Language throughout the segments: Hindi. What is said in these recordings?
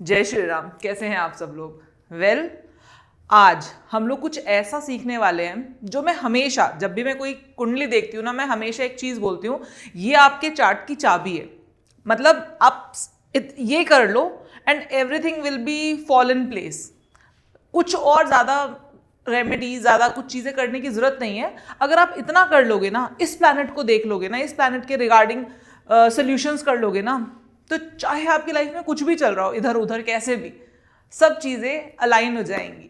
जय श्री राम। कैसे हैं आप सब लोग? आज हम लोग कुछ ऐसा सीखने वाले हैं जो मैं हमेशा जब भी मैं कोई कुंडली देखती हूँ ना, मैं हमेशा एक चीज़ बोलती हूँ, ये आपके चार्ट की चाबी है। मतलब आप ये कर लो and everything will be fall in place. कुछ और ज़्यादा रेमेडी, ज़्यादा कुछ चीज़ें करने की ज़रूरत नहीं है। अगर आप इतना कर लोगे ना, इस प्लैनेट को देख लोगे ना, इस प्लैनेट के रिगार्डिंग सॉल्यूशंस कर लोगे ना, तो चाहे आपकी लाइफ में कुछ भी चल रहा हो, इधर उधर कैसे भी, सब चीज़ें अलाइन हो जाएंगी।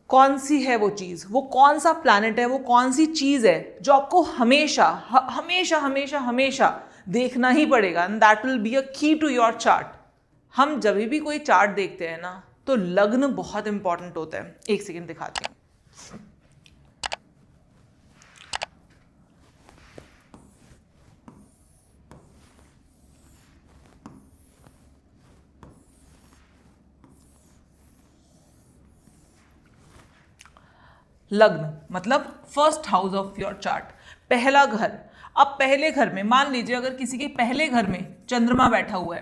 कौन सी है वो चीज़, वो कौन सा प्लैनेट है, वो कौन सी चीज़ है जो आपको हमेशा हमेशा हमेशा हमेशा देखना ही पड़ेगा, and that will be a की टू योर चार्ट। हम जब भी कोई चार्ट देखते हैं ना, तो लग्न बहुत इंपॉर्टेंट होता है। एक सेकेंड दिखाती हूँ। लग्न मतलब first house of your chart, पहला घर। अब पहले घर में मान लीजिए अगर किसी के पहले घर में चंद्रमा बैठा हुआ है,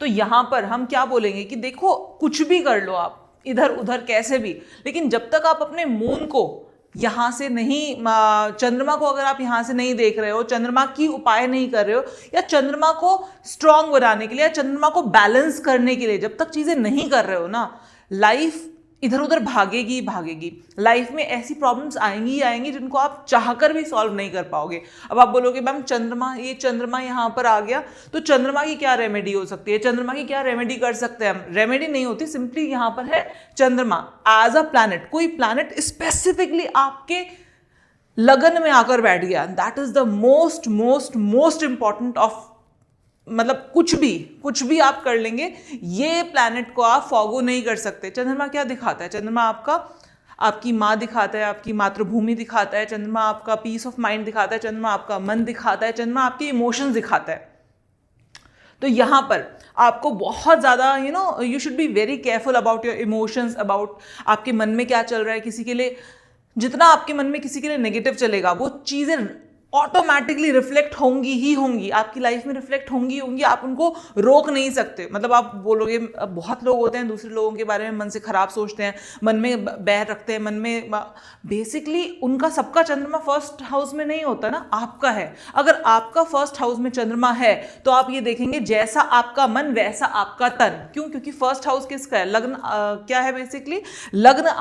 तो यहां पर हम क्या बोलेंगे कि देखो कुछ भी कर लो आप, इधर उधर कैसे भी, लेकिन जब तक आप अपने मून को यहां से नहीं, चंद्रमा को अगर आप यहां से नहीं देख रहे हो, चंद्रमा की उपाय नहीं कर रहे हो, या चंद्रमा को स्ट्रांग बनाने के लिए, या चंद्रमा को बैलेंस करने के लिए जब तक चीजें नहीं कर रहे हो ना, लाइफ इधर उधर भागेगी भागेगी। लाइफ में ऐसी प्रॉब्लम्स आएंगी ही आएंगी जिनको आप चाहकर भी सॉल्व नहीं कर पाओगे। अब आप बोलोगे मैम चंद्रमा यहाँ पर आ गया, तो चंद्रमा की क्या रेमेडी हो सकती है, चंद्रमा की क्या रेमेडी कर सकते हैं हम? रेमेडी नहीं होती, सिंपली यहाँ पर है चंद्रमा एज अ प्लैनेट। कोई प्लैनेट स्पेसिफिकली आपके लगन में आकर बैठ गया, that is the most most most important of, मतलब कुछ भी आप कर लेंगे, ये प्लैनेट को आप फॉगो नहीं कर सकते। चंद्रमा क्या दिखाता है? चंद्रमा आपकी माँ दिखाता है, आपकी मातृभूमि दिखाता है, चंद्रमा आपका पीस ऑफ माइंड दिखाता है, चंद्रमा आपका मन दिखाता है, चंद्रमा आपके इमोशंस दिखाता है। तो यहाँ पर आपको बहुत ज़्यादा you should be very careful about your emotions, about आपके मन में क्या चल रहा है। किसी के लिए जितना आपके मन में किसी के लिए नेगेटिव चलेगा, वो चीज़ें ऑटोमेटिकली रिफ्लेक्ट होंगी ही होंगी, आपकी लाइफ में रिफ्लेक्ट होंगी होंगी। आप उनको रोक नहीं सकते। मतलब आप बोलोगे, बहुत लोग होते हैं दूसरे लोगों के बारे में मन से खराब सोचते हैं, मन में बैर रखते हैं, मन में बेसिकली उनका सबका चंद्रमा फर्स्ट हाउस में नहीं होता ना, आपका है। अगर आपका फर्स्ट हाउस में चंद्रमा है तो आप ये देखेंगे जैसा आपका मन वैसा आपका तन। क्यों? क्योंकि फर्स्ट हाउस किसका है? लग्न क्या है बेसिकली? लग्न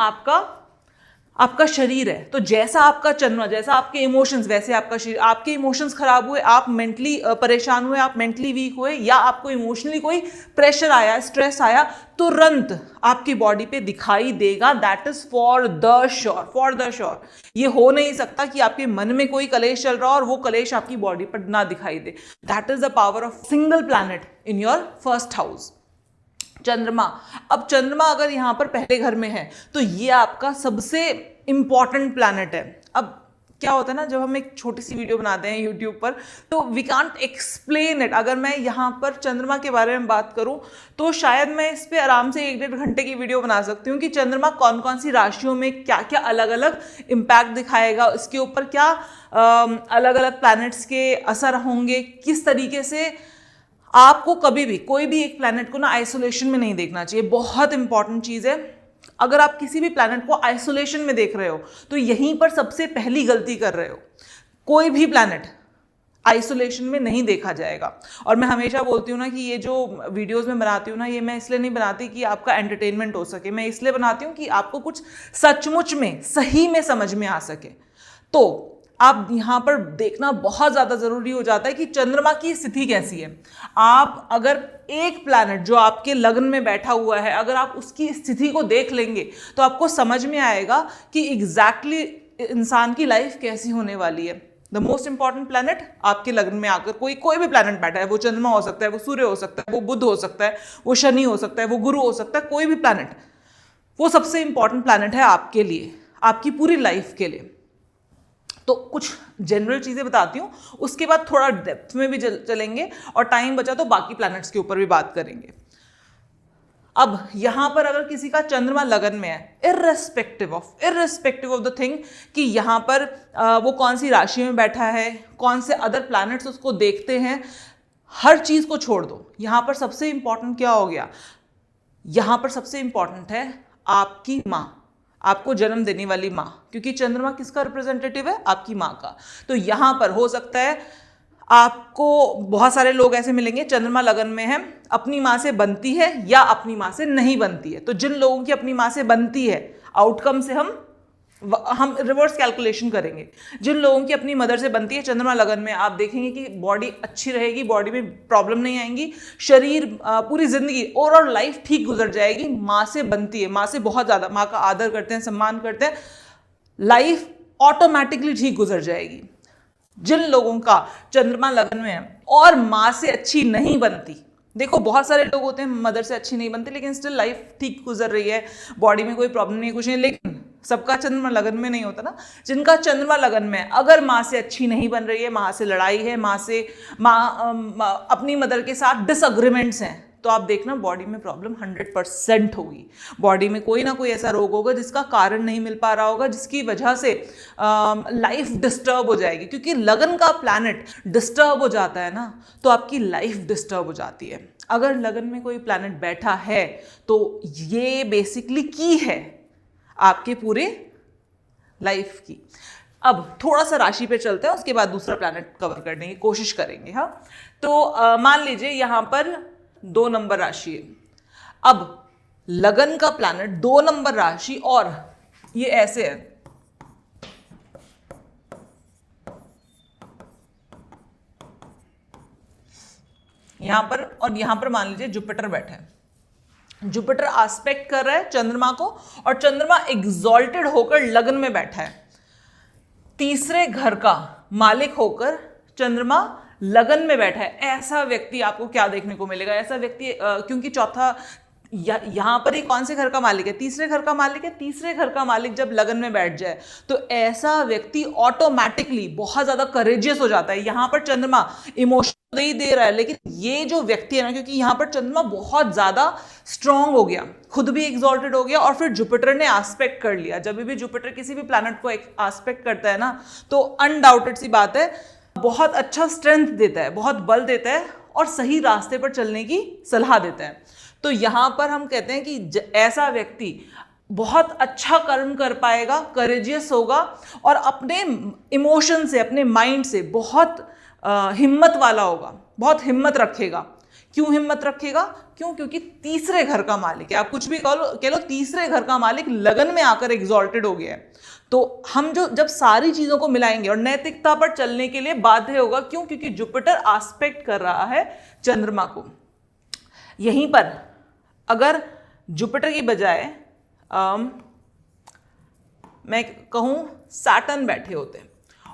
आपका शरीर है। तो जैसा आपका चंद्रमा, जैसा आपके इमोशंस, वैसे आपका शरीर। आपके इमोशंस खराब हुए, आप मेंटली परेशान हुए, आप मेंटली वीक हुए, या आपको इमोशनली कोई प्रेशर आया, स्ट्रेस आया, तुरंत आपकी बॉडी पे दिखाई देगा। That is for the sure, for the sure. ये हो नहीं सकता कि आपके मन में कोई कलेश चल रहा हो और वो कलेश आपकी बॉडी पर ना दिखाई दे। That is the power of single planet in your first house, चंद्रमा। अब चंद्रमा अगर यहां पर पहले घर में है, तो ये आपका सबसे इंपॉर्टेंट प्लैनेट है। अब क्या होता है ना, जब हम एक छोटी सी वीडियो बनाते हैं यूट्यूब पर, तो वी कांट एक्सप्लेन इट। अगर मैं यहाँ पर चंद्रमा के बारे में बात करूँ, तो शायद मैं इस पे आराम से 1-1.5 घंटे की वीडियो बना सकती हूँ कि चंद्रमा कौन कौन सी राशियों में क्या क्या अलग अलग इम्पैक्ट दिखाएगा, इसके ऊपर क्या अलग अलग प्लैनेट्स के असर होंगे, किस तरीके से। आपको कभी भी कोई भी एक प्लैनेट को ना आइसोलेशन में नहीं देखना चाहिए। बहुत इंपॉर्टेंट चीज है। अगर आप किसी भी प्लैनेट को आइसोलेशन में देख रहे हो, तो यहीं पर सबसे पहली गलती कर रहे हो। कोई भी प्लैनेट आइसोलेशन में नहीं देखा जाएगा। और मैं हमेशा बोलती हूँ ना कि ये जो वीडियोस में बनाती हूँ ना, ये मैं इसलिए नहीं बनाती कि आपका एंटरटेनमेंट हो सके, मैं इसलिए बनाती हूँ कि आपको कुछ सचमुच में सही में समझ में आ सके। तो आप यहां पर देखना बहुत ज्यादा जरूरी हो जाता है कि चंद्रमा की स्थिति कैसी है। आप अगर एक प्लैनेट जो आपके लग्न में बैठा हुआ है, अगर आप उसकी स्थिति को देख लेंगे, तो आपको समझ में आएगा कि एग्जैक्टली इंसान की लाइफ कैसी होने वाली है। द मोस्ट इंपॉर्टेंट प्लैनेट आपके लग्न में आकर कोई भी प्लैनेट बैठा है, वो चंद्रमा हो सकता है, वो सूर्य हो सकता है, वो बुध हो सकता है, वो शनि हो सकता है, वो गुरु हो सकता है, कोई भी प्लैनेट, वो सबसे इंपॉर्टेंट प्लैनेट है आपके लिए, आपकी पूरी लाइफ के लिए। तो कुछ जनरल चीजें बताती हूँ, उसके बाद थोड़ा डेप्थ में भी चलेंगे, और टाइम बचा तो बाकी प्लैनेट्स के ऊपर भी बात करेंगे। अब यहां पर अगर किसी का चंद्रमा लगन में है, इर्रेस्पेक्टिव ऑफ द थिंग कि यहां पर वो कौन सी राशि में बैठा है, कौन से अदर प्लैनेट्स उसको देखते हैं, हर चीज को छोड़ दो, यहां पर सबसे इंपॉर्टेंट क्या हो गया, यहां पर सबसे इंपॉर्टेंट है आपकी मां, आपको जन्म देने वाली मां, क्योंकि चंद्रमा किसका रिप्रेजेंटेटिव है, आपकी मां का। तो यहां पर हो सकता है आपको बहुत सारे लोग ऐसे मिलेंगे चंद्रमा लगन में है, अपनी मां से बनती है या अपनी मां से नहीं बनती है। तो जिन लोगों की अपनी मां से बनती है, आउटकम से हम रिवर्स कैलकुलेशन करेंगे। जिन लोगों की अपनी मदर से बनती है चंद्रमा लगन में, आप देखेंगे कि बॉडी अच्छी रहेगी, बॉडी में प्रॉब्लम नहीं आएंगी, शरीर पूरी जिंदगी ओवरऑल लाइफ ठीक गुजर जाएगी। माँ से बनती है, माँ से बहुत ज़्यादा, माँ का आदर करते हैं, सम्मान करते हैं, लाइफ ऑटोमेटिकली ठीक गुजर जाएगी। जिन लोगों का चंद्रमा लगन में है और माँ से अच्छी नहीं बनती, देखो बहुत सारे लोग होते हैं मदर से अच्छी नहीं बनती लेकिन स्टिल लाइफ ठीक गुजर रही है, बॉडी में कोई प्रॉब्लम नहीं, कुछ नहीं, लेकिन सबका चंद्रमा लगन में नहीं होता ना। जिनका चंद्रमा लगन में अगर माँ से अच्छी नहीं बन रही है, माँ से लड़ाई है, अपनी मदर के साथ डिसअग्रीमेंट्स हैं, तो आप देखना बॉडी में प्रॉब्लम 100% होगी। बॉडी में कोई ना कोई ऐसा रोग होगा जिसका कारण नहीं मिल पा रहा होगा, जिसकी वजह से लाइफ डिस्टर्ब हो जाएगी। क्योंकि लगन का प्लैनेट डिस्टर्ब हो जाता है ना, तो आपकी लाइफ डिस्टर्ब हो जाती है। अगर लगन में कोई प्लैनेट बैठा है तो ये बेसिकली की है आपके पूरे लाइफ की। अब थोड़ा सा राशि पे चलते हैं, उसके बाद दूसरा प्लैनेट कवर करने की कोशिश करेंगे। हाँ, तो मान लीजिए यहां पर 2 नंबर राशि है। अब लगन का प्लैनेट 2 नंबर राशि और ये ऐसे है, यहां पर, और यहां पर मान लीजिए जुपिटर बैठा है। जुपिटर एस्पेक्ट कर रहा है चंद्रमा को और चंद्रमा एग्जॉल्टेड होकर लगन में बैठा है। तीसरे घर का मालिक होकर चंद्रमा लगन में बैठा है। ऐसा व्यक्ति आपको क्या देखने को मिलेगा, ऐसा व्यक्ति क्योंकि चौथा यहां पर ही कौन से घर का मालिक है, तीसरे घर का मालिक है। तीसरे घर का मालिक जब लगन में बैठ जाए तो ऐसा व्यक्ति ऑटोमेटिकली बहुत ज्यादा करेजियस हो जाता है। यहां पर चंद्रमा इमोशन नहीं दे रहा है, लेकिन ये जो व्यक्ति है ना, क्योंकि यहां पर चंद्रमा बहुत ज्यादा स्ट्रांग हो गया, खुद भी एग्जॉल्टेड हो गया और फिर जुपिटर ने एस्पेक्ट कर लिया। जब भी जुपिटर किसी भी प्लैनेट को एस्पेक्ट करता है ना, तो अनडाउटेड सी बात है बहुत अच्छा स्ट्रेंथ देता है, बहुत बल देता है और सही रास्ते पर चलने की सलाह देता है। तो यहां पर हम कहते हैं कि ऐसा व्यक्ति बहुत अच्छा कर्म कर पाएगा, करेजियस होगा और अपने इमोशन से, अपने माइंड से बहुत हिम्मत वाला होगा, बहुत हिम्मत रखेगा। क्यों हिम्मत रखेगा? क्योंकि तीसरे घर का मालिक है। आप कुछ भी कह लो, तीसरे घर का मालिक लगन में आकर एग्जॉल्टेड हो गया है। तो हम जब सारी चीजों को मिलाएंगे और नैतिकता पर चलने के लिए बाध्य होगा। क्यों? क्योंकि जुपिटर एस्पेक्ट कर रहा है चंद्रमा को। यहीं पर अगर जुपिटर की बजाय मैं कहूं सैटर्न बैठे होते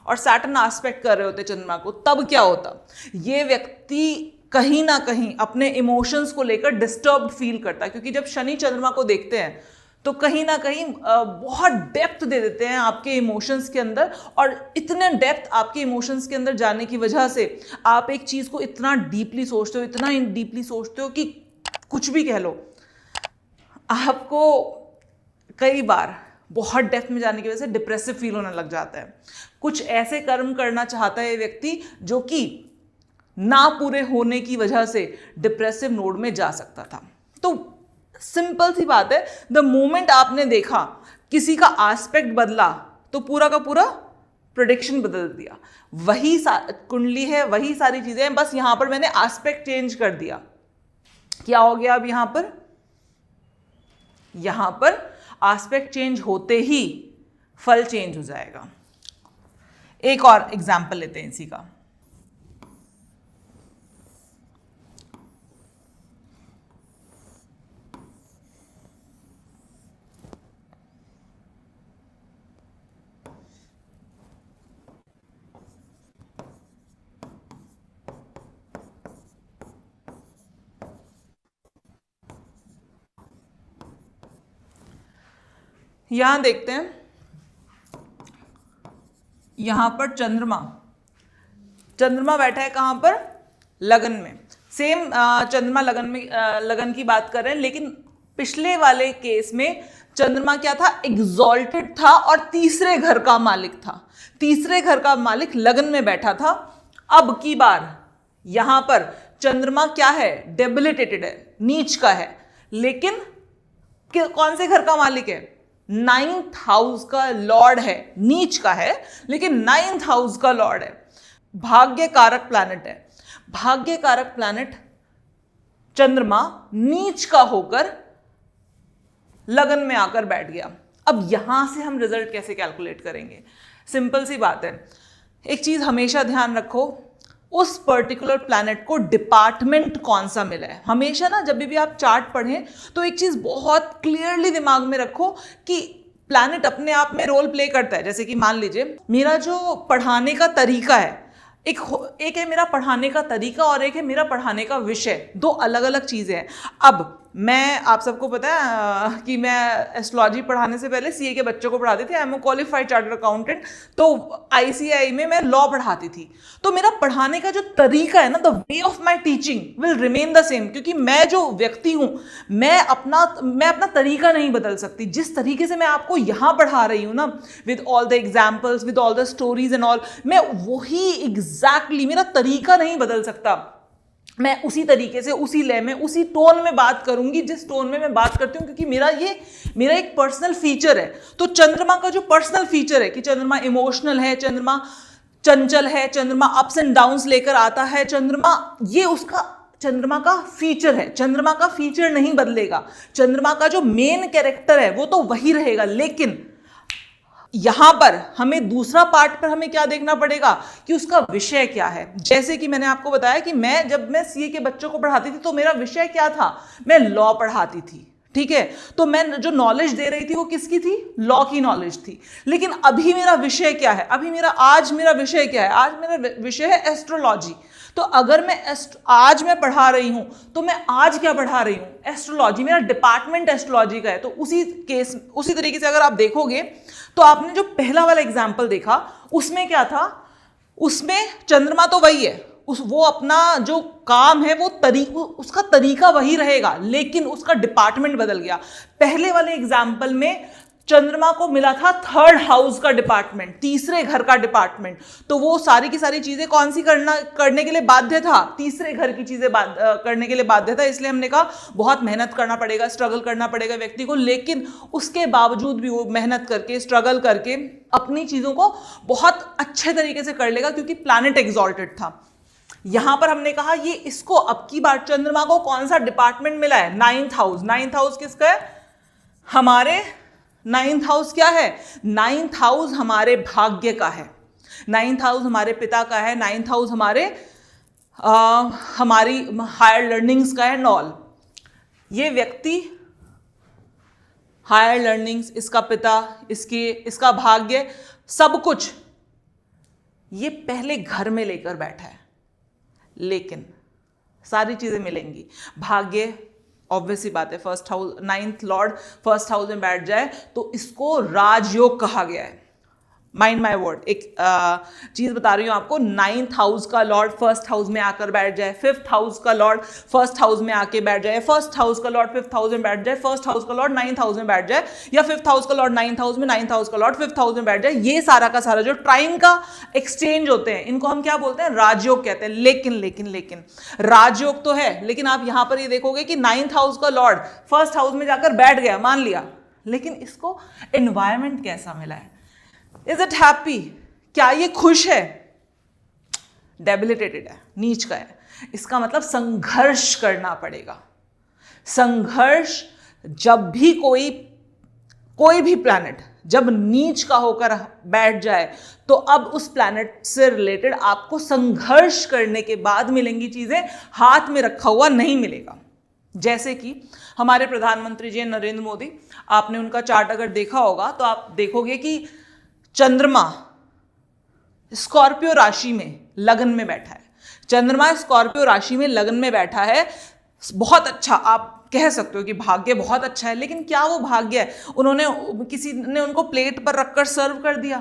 और सैटर्न एस्पेक्ट कर रहे होते चंद्रमा को, तब क्या होता? ये व्यक्ति कहीं ना कहीं अपने इमोशंस को लेकर डिस्टर्ब्ड फील करता है। क्योंकि जब शनि चंद्रमा को देखते हैं तो कहीं ना कहीं बहुत डेप्थ दे देते हैं आपके इमोशंस के अंदर, और इतने डेप्थ आपके इमोशंस के अंदर जाने की वजह से आप एक चीज को इतना डीपली सोचते हो, इतना डीपली सोचते हो कि कुछ भी कह लो, आपको कई बार बहुत डेप्थ में जाने की वजह से डिप्रेसिव फील होने लग जाता है। कुछ ऐसे कर्म करना चाहता है ये व्यक्ति जो कि ना पूरे होने की वजह से डिप्रेसिव नोड में जा सकता था। तो सिंपल सी बात है, द मोमेंट आपने देखा किसी का एस्पेक्ट बदला तो पूरा का पूरा प्रेडिक्शन बदल दिया। वही कुंडली है, वही सारी चीजें हैं, बस यहां पर मैंने एस्पेक्ट चेंज कर दिया। क्या हो गया? अब यहां पर एस्पेक्ट चेंज होते ही फल चेंज हो जाएगा। एक और एग्जाम्पल लेते हैं इसी का। यहां देखते हैं, यहां पर चंद्रमा बैठा है कहां पर? लगन में। सेम चंद्रमा लगन की बात कर रहे हैं, लेकिन पिछले वाले केस में चंद्रमा क्या था? एग्जॉल्टेड था और तीसरे घर का मालिक था। तीसरे घर का मालिक लगन में बैठा था। अब की बार यहां पर चंद्रमा क्या है, डेबिलिटेटेड है, नीच का है, लेकिन कौन से घर का मालिक है, 9th हाउस का लॉर्ड है, नीच का है लेकिन 9th हाउस का लॉर्ड है, भाग्य कारक प्लैनेट है। भाग्य कारक प्लैनेट चंद्रमा नीच का होकर लगन में आकर बैठ गया। अब यहां से हम रिजल्ट कैसे कैलकुलेट करेंगे, सिंपल सी बात है। एक चीज हमेशा ध्यान रखो, उस पर्टिकुलर प्लैनेट को डिपार्टमेंट कौन सा मिला है। हमेशा ना जब भी आप चार्ट पढ़ें तो एक चीज बहुत क्लियरली दिमाग में रखो कि प्लैनेट अपने आप में रोल प्ले करता है। जैसे कि मान लीजिए मेरा जो पढ़ाने का तरीका है, एक है मेरा पढ़ाने का तरीका और एक है मेरा पढ़ाने का विषय, दो अलग अलग चीजें हैं। अब मैं, आप सबको पता है कि मैं एस्ट्रोलॉजी पढ़ाने से पहले सीए के बच्चों को पढ़ाती थी। I am a qualified chartered accountant, तो आईसीआई में मैं लॉ पढ़ाती थी। तो मेरा पढ़ाने का जो तरीका है ना, the way of my teaching will remain the same, क्योंकि मैं जो व्यक्ति हूं, मैं अपना तरीका नहीं बदल सकती। जिस तरीके से मैं आपको यहां पढ़ा रही हूं ना, with all the examples, with all the stories and all, मैं वही एग्जैक्टली, मेरा तरीका नहीं बदल सकता। मैं उसी तरीके से, उसी लय में, उसी टोन में बात करूंगी जिस टोन में मैं बात करती हूं, क्योंकि मेरा एक पर्सनल फीचर है। तो चंद्रमा का जो पर्सनल फीचर है कि चंद्रमा इमोशनल है, चंद्रमा चंचल है, चंद्रमा अप्स एंड डाउन्स लेकर आता है, चंद्रमा का फीचर है। चंद्रमा का फीचर नहीं बदलेगा, चंद्रमा का जो मेन कैरेक्टर है वो तो वही रहेगा। लेकिन यहां पर हमें दूसरा पार्ट पर हमें क्या देखना पड़ेगा कि उसका विषय क्या है। जैसे कि मैंने आपको बताया कि जब मैं सीए के बच्चों को पढ़ाती थी तो मेरा विषय क्या था, मैं लॉ पढ़ाती थी, ठीक है। तो मैं जो नॉलेज दे रही थी वो किसकी थी, लॉ की नॉलेज थी। लेकिन अभी मेरा विषय क्या है, आज मेरा विषय क्या है, आज मेरा विषय है एस्ट्रोलॉजी। तो अगर आज मैं पढ़ा रही हूं तो मैं आज क्या पढ़ा रही हूं, एस्ट्रोलॉजी, मेरा डिपार्टमेंट एस्ट्रोलॉजी का है। तो उसी तरीके से अगर आप देखोगे तो आपने जो पहला वाला एग्जाम्पल देखा उसमें क्या था, उसमें चंद्रमा तो वही है, वो अपना जो काम है वो उसका तरीका वही रहेगा, लेकिन उसका डिपार्टमेंट बदल गया। पहले वाले एग्जाम्पल में चंद्रमा को मिला था 3rd हाउस का डिपार्टमेंट, तीसरे घर का डिपार्टमेंट। तो वो सारी की सारी चीजें कौन सी करने के लिए बाध्य था, तीसरे घर की चीजें करने के लिए बाध्य था। इसलिए हमने कहा बहुत मेहनत करना पड़ेगा, स्ट्रगल करना पड़ेगा व्यक्ति को। लेकिन उसके बावजूद भी वो मेहनत करके, स्ट्रगल करके अपनी चीजों को बहुत अच्छे तरीके से कर लेगा, क्योंकि प्लैनेट एग्जॉल्टेड था। यहां पर हमने कहा ये इसको अब की बार चंद्रमा को कौन सा डिपार्टमेंट मिला है, 9th हाउस। 9th हाउस किसका है, हमारे 9th हाउस क्या है, 9th हाउस हमारे भाग्य का है, 9th हाउस हमारे पिता का है, 9th हाउस हमारी हायर लर्निंग्स का है, नॉल। ये व्यक्ति हायर लर्निंग्स, इसका पिता, इसका भाग्य, सब कुछ ये पहले घर में लेकर बैठा है। लेकिन सारी चीजें मिलेंगी, भाग्य ऑब्वियसली बात है, 1st house, 9th Lord 1st house में बैठ जाए तो इसको राजयोग कहा गया है। माइंड माई वर्ड, एक चीज बता रही हूं आपको, 9th हाउस का लॉर्ड 1st हाउस में आकर बैठ जाए, 5th हाउस का लॉर्ड 1st हाउस में आके बैठ जाए, 1st हाउस का लॉर्ड 5th हाउस में बैठ जाए, 1st हाउस का लॉर्ड 9th हाउस में बैठ जाए, या 5th हाउस का लॉर्ड 9th हाउस में, 9th हाउस का लॉर्ड 5th हाउस में बैठ जाए। ये सारा का सारा जो ट्राइन का एक्सचेंज होते हैं, इनको हम क्या बोलते हैं, राजयोग कहते हैं। लेकिन राजयोग तो है, लेकिन आप यहां पर ये देखोगे कि 9th हाउस का लॉर्ड 1st हाउस में जाकर बैठ गया, मान लिया, लेकिन इसको एनवायरमेंट कैसा मिला है, इज इट हैप्पी, क्या ये खुश है, डेबिलिटेटेड है, नीच का है। इसका मतलब संघर्ष करना पड़ेगा। संघर्ष, जब भी कोई भी प्लैनेट जब नीच का होकर बैठ जाए तो अब उस प्लैनेट से रिलेटेड आपको संघर्ष करने के बाद मिलेंगी चीजें, हाथ में रखा हुआ नहीं मिलेगा। जैसे कि हमारे प्रधानमंत्री जी नरेंद्र मोदी, आपने उनका चार्ट अगर देखा होगा तो आप देखोगे कि चंद्रमा स्कॉर्पियो राशि में लगन में बैठा है। चंद्रमा स्कॉर्पियो राशि में लगन में बैठा है, बहुत अच्छा, आप कह सकते हो कि भाग्य बहुत अच्छा है। लेकिन क्या वो भाग्य है, किसी ने उनको प्लेट पर रखकर सर्व कर दिया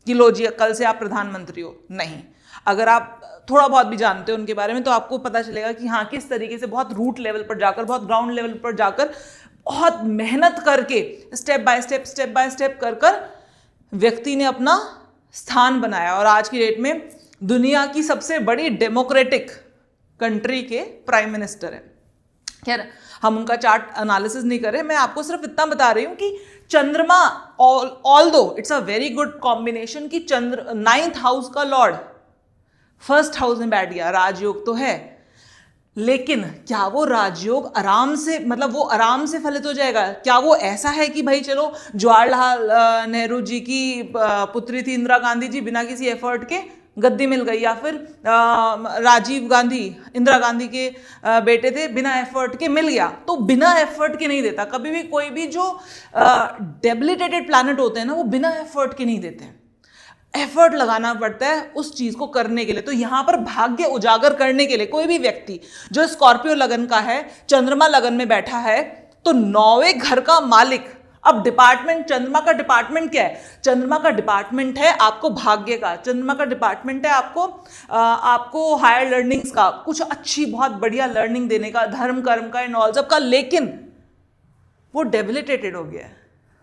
कि लो जी कल से आप प्रधानमंत्री हो, नहीं। अगर आप थोड़ा बहुत भी जानते हो उनके बारे में तो आपको पता चलेगा कि हाँ, किस तरीके से बहुत रूट लेवल पर जाकर, बहुत ग्राउंड लेवल पर जाकर, बहुत मेहनत करके, स्टेप बाय स्टेप कर व्यक्ति ने अपना स्थान बनाया। और आज की डेट में दुनिया की सबसे बड़ी डेमोक्रेटिक कंट्री के प्राइम मिनिस्टर है। खैर हम उनका चार्ट एनालिसिस नहीं कर रहे, मैं आपको सिर्फ इतना बता रही हूं कि चंद्रमा ऑल दो it's a very good combination कि चंद्र 9th हाउस का लॉर्ड 1st हाउस में बैठ गया, राजयोग तो है, लेकिन क्या वो राजयोग आराम से, मतलब वो आराम से फलित हो जाएगा? क्या वो ऐसा है कि भाई चलो जवाहरलाल नेहरू जी की पुत्री थी इंदिरा गांधी जी, बिना किसी एफर्ट के गद्दी मिल गई, या फिर राजीव गांधी इंदिरा गांधी के बेटे थे, बिना एफर्ट के मिल गया? तो बिना एफर्ट के नहीं देता कभी भी। कोई भी जो डेबिलिटेटेड प्लैनेट होते हैं ना, वो बिना एफर्ट के नहीं देते हैं, एफर्ट लगाना पड़ता है उस चीज को करने के लिए। तो यहां पर भाग्य उजागर करने के लिए कोई भी व्यक्ति जो स्कॉर्पियो लगन का है, चंद्रमा लगन में बैठा है, तो 9वें घर का मालिक, अब डिपार्टमेंट, चंद्रमा का डिपार्टमेंट क्या है? चंद्रमा का डिपार्टमेंट है आपको भाग्य का, चंद्रमा का डिपार्टमेंट है आपको हायर लर्निंग्स का, कुछ अच्छी बहुत बढ़िया लर्निंग देने का, धर्म कर्म का, इन ऑल सब का, लेकिन वो डेबिलिटेटेड हो गया है,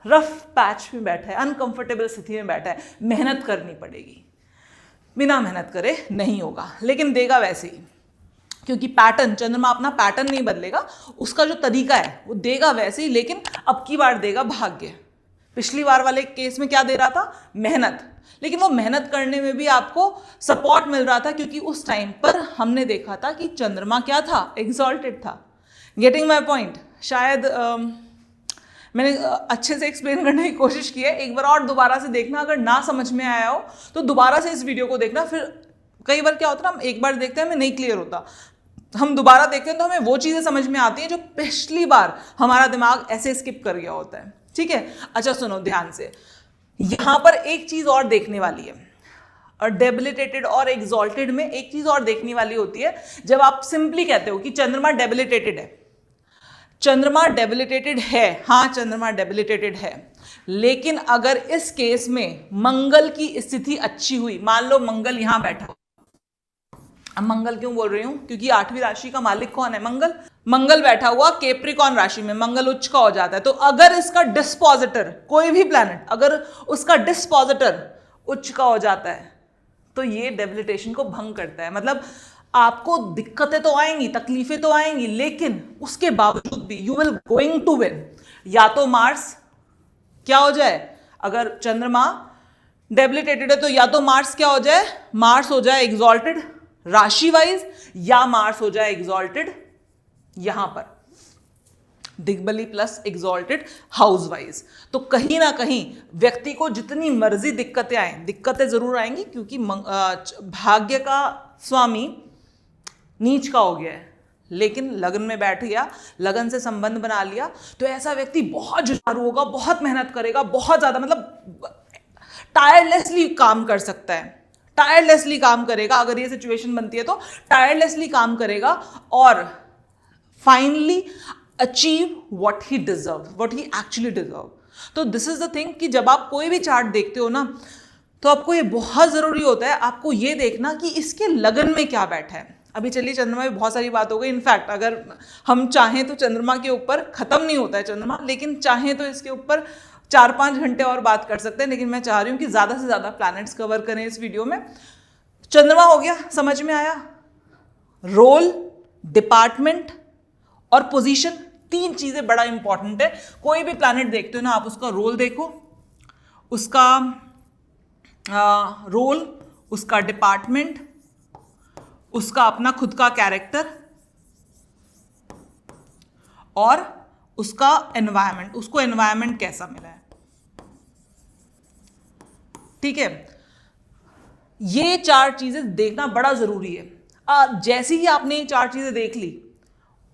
रफ पैच में बैठा है, अनकंफर्टेबल स्थिति में बैठा है। मेहनत करनी पड़ेगी, बिना मेहनत करे नहीं होगा, लेकिन देगा वैसे ही, क्योंकि पैटर्न, चंद्रमा अपना पैटर्न नहीं बदलेगा, उसका जो तरीका है वो देगा वैसे ही, लेकिन अब की बार देगा भाग्य। पिछली बार वाले केस में क्या दे रहा था? मेहनत, लेकिन वो मेहनत करने में भी आपको सपोर्ट मिल रहा था, क्योंकि उस टाइम पर हमने देखा था कि चंद्रमा क्या था? एग्जॉल्टेड था। Getting my point? शायद मैंने अच्छे से एक्सप्लेन करने की कोशिश की है, एक बार और दोबारा से देखना, अगर ना समझ में आया हो तो दोबारा से इस वीडियो को देखना। फिर कई बार क्या होता है, हम एक बार देखते हैं हमें नहीं क्लियर होता, हम दोबारा देखते हैं तो हमें वो चीज़ें समझ में आती हैं जो पिछली बार हमारा दिमाग ऐसे स्किप कर गया होता है। ठीक है, अच्छा सुनो ध्यान से, यहां पर एक चीज़ और देखने वाली है, और डेबिलिटेटेड और एग्जॉल्टेड में एक चीज़ और देखने वाली होती है। जब आप सिंपली कहते हो कि चंद्रमा डेबिलिटेटेड है, चंद्रमा डेबिलिटेटेड है, हाँ चंद्रमा डेबिलिटेटेड है, लेकिन अगर इस केस में मंगल की स्थिति अच्छी हुई, मान लो मंगल यहां बैठा, अब मंगल क्यों बोल रही हूं? क्योंकि 8वीं राशि का मालिक कौन है? मंगल। मंगल बैठा हुआ कैप्रिकॉर्न राशि में, मंगल उच्च का हो जाता है, तो अगर इसका डिस्पोजिटर, कोई भी प्लैनेट अगर उसका डिस्पोजिटर उच्च का हो जाता है, तो ये डेबिलिटेशन को भंग करता है। मतलब आपको दिक्कतें तो आएंगी, तकलीफें तो आएंगी, लेकिन उसके बावजूद भी you will going to win. या तो मार्स क्या हो जाए, अगर चंद्रमा डेबिलिटेटेड है तो या तो मार्स क्या हो जाए, मार्स हो जाए एग्जॉल्टेड राशि वाइज, या मार्स हो जाए एग्जॉल्टेड यहां पर दिग्बली प्लस एग्जॉल्टेड हाउस वाइज। तो कहीं ना कहीं व्यक्ति को जितनी मर्जी दिक्कतें आए, दिक्कतें जरूर आएंगी, क्योंकि भाग्य का स्वामी नीच का हो गया है, लेकिन लगन में बैठ गया, लगन से संबंध बना लिया, तो ऐसा व्यक्ति बहुत जुझारू होगा, बहुत मेहनत करेगा, बहुत ज्यादा, मतलब टायरलेसली काम कर सकता है, टायरलेसली काम करेगा। अगर ये सिचुएशन बनती है तो टायरलेसली काम करेगा और finally achieve what he deserve, what he actually deserve. तो दिस इज द थिंग कि जब आप कोई भी चार्ट देखते हो ना, तो आपको ये बहुत जरूरी होता है, आपको ये देखना कि इसके लगन में क्या बैठा है। अभी चलिए चंद्रमा में बहुत सारी बात हो गई, इनफैक्ट अगर हम चाहें तो चंद्रमा के ऊपर खत्म नहीं होता है चंद्रमा, लेकिन चाहें तो इसके ऊपर 4-5 घंटे और बात कर सकते हैं, लेकिन मैं चाह रही हूं कि ज्यादा से ज्यादा प्लैनेट्स कवर करें इस वीडियो में। चंद्रमा हो गया, समझ में आया? रोल, डिपार्टमेंट और पोजीशन, 3 चीजें बड़ा इंपॉर्टेंट है। कोई भी प्लैनेट देखते हो ना, आप उसका रोल देखो, उसका रोल, उसका डिपार्टमेंट, उसका अपना खुद का कैरेक्टर और उसका एनवायरनमेंट, उसको एनवायरनमेंट कैसा मिला है। ठीक है, ये 4 चीजें देखना बड़ा जरूरी है। जैसे ही आपने ये 4 चीजें देख ली,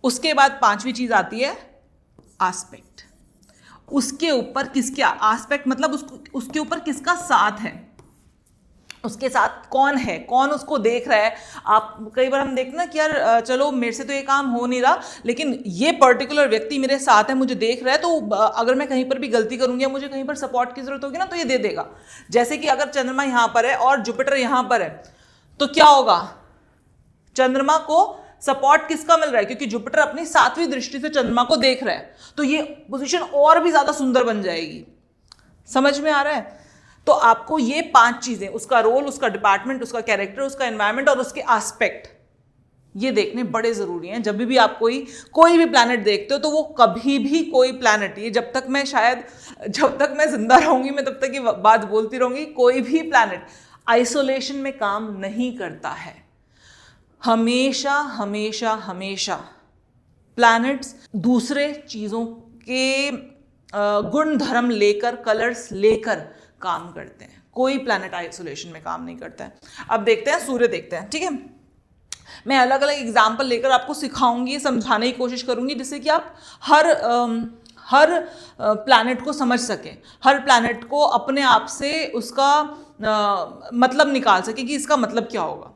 उसके बाद 5वीं चीज आती है एस्पेक्ट। उसके ऊपर किसका एस्पेक्ट, मतलब उसके ऊपर किसका साथ है, उसके साथ कौन है, कौन उसको देख रहा है। आप कई बार हम देखते ना कि यार चलो मेरे से तो ये काम हो नहीं रहा, लेकिन ये पर्टिकुलर व्यक्ति मेरे साथ है, मुझे देख रहा है, तो अगर मैं कहीं पर भी गलती करूंगी या मुझे कहीं पर सपोर्ट की जरूरत होगी ना, तो ये दे देगा। जैसे कि अगर चंद्रमा यहां पर है और जुपिटर यहां पर है, तो क्या होगा, चंद्रमा को सपोर्ट किसका मिल रहा है, क्योंकि जुपिटर अपनी 7वीं दृष्टि से चंद्रमा को देख रहा है, तो ये पोजीशन और भी ज्यादा सुंदर बन जाएगी। समझ में आ रहा है? तो आपको ये 5 चीजें, उसका रोल, उसका डिपार्टमेंट, उसका कैरेक्टर, उसका एनवायरनमेंट और उसके एस्पेक्ट, ये देखने बड़े ज़रूरी हैं। जब भी आप कोई भी प्लैनेट देखते हो तो वो कभी भी कोई प्लैनेट, ये जब तक मैं जिंदा रहूंगी मैं तब तक ये बात बोलती रहूंगी, कोई भी प्लैनेट आइसोलेशन में काम नहीं करता है। हमेशा हमेशा हमेशा प्लैनेट्स दूसरे चीज़ों के गुण धर्म लेकर, कलर्स लेकर काम करते हैं। कोई प्लैनेट आइसोलेशन में काम नहीं करता है। अब देखते हैं, सूर्य देखते हैं, ठीक है। मैं अलग अलग एग्जाम्पल लेकर आपको सिखाऊंगी, समझाने की कोशिश करूंगी, जिससे कि आप हर प्लैनेट को समझ सकें, हर प्लैनेट को अपने आप से उसका मतलब निकाल सकें कि इसका मतलब क्या होगा।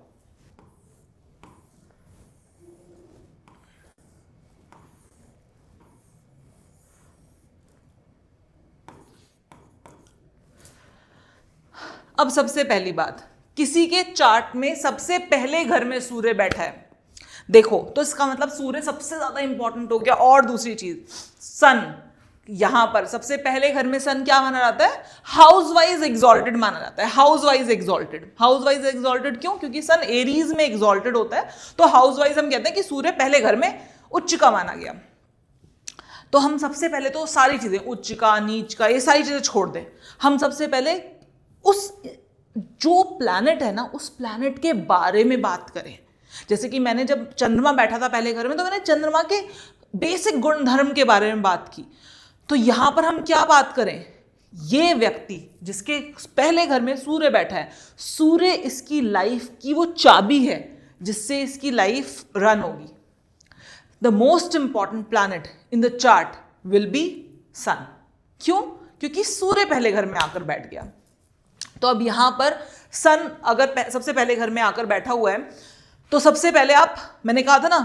अब सबसे पहली बात, किसी के चार्ट में सबसे पहले घर में सूर्य बैठा है, देखो तो इसका मतलब सूर्य सबसे ज्यादा इंपॉर्टेंट हो गया। और दूसरी चीज, सन, यहां पर सबसे पहले घर में सन क्या माना जाता है? हाउस वाइज एग्जॉल्टेड माना जाता है। हाउस वाइज एग्जॉल्टेड क्यों? क्योंकि सन एरीज में एग्जॉल्टेड होता है, तो हाउस वाइज हम कहते हैं कि सूर्य पहले घर में उच्च का माना गया। तो हम सबसे पहले तो सारी चीजें, उच्च का, नीच का, ये सारी चीजें छोड़ दें। हम सबसे पहले उस जो प्लैनेट है ना, उस प्लैनेट के बारे में बात करें। जैसे कि मैंने जब चंद्रमा बैठा था पहले घर में, तो मैंने चंद्रमा के बेसिक गुण धर्म के बारे में बात की। तो यहां पर हम क्या बात करें? ये व्यक्ति जिसके पहले घर में सूर्य बैठा है, सूर्य इसकी लाइफ की वो चाबी है जिससे इसकी लाइफ रन होगी। The most important planet in the chart will be sun. क्यों? क्योंकि सूर्य पहले घर में आकर बैठ गया। तो अब यहां पर सन अगर सबसे पहले घर में आकर बैठा हुआ है, तो सबसे पहले मैंने कहा था ना,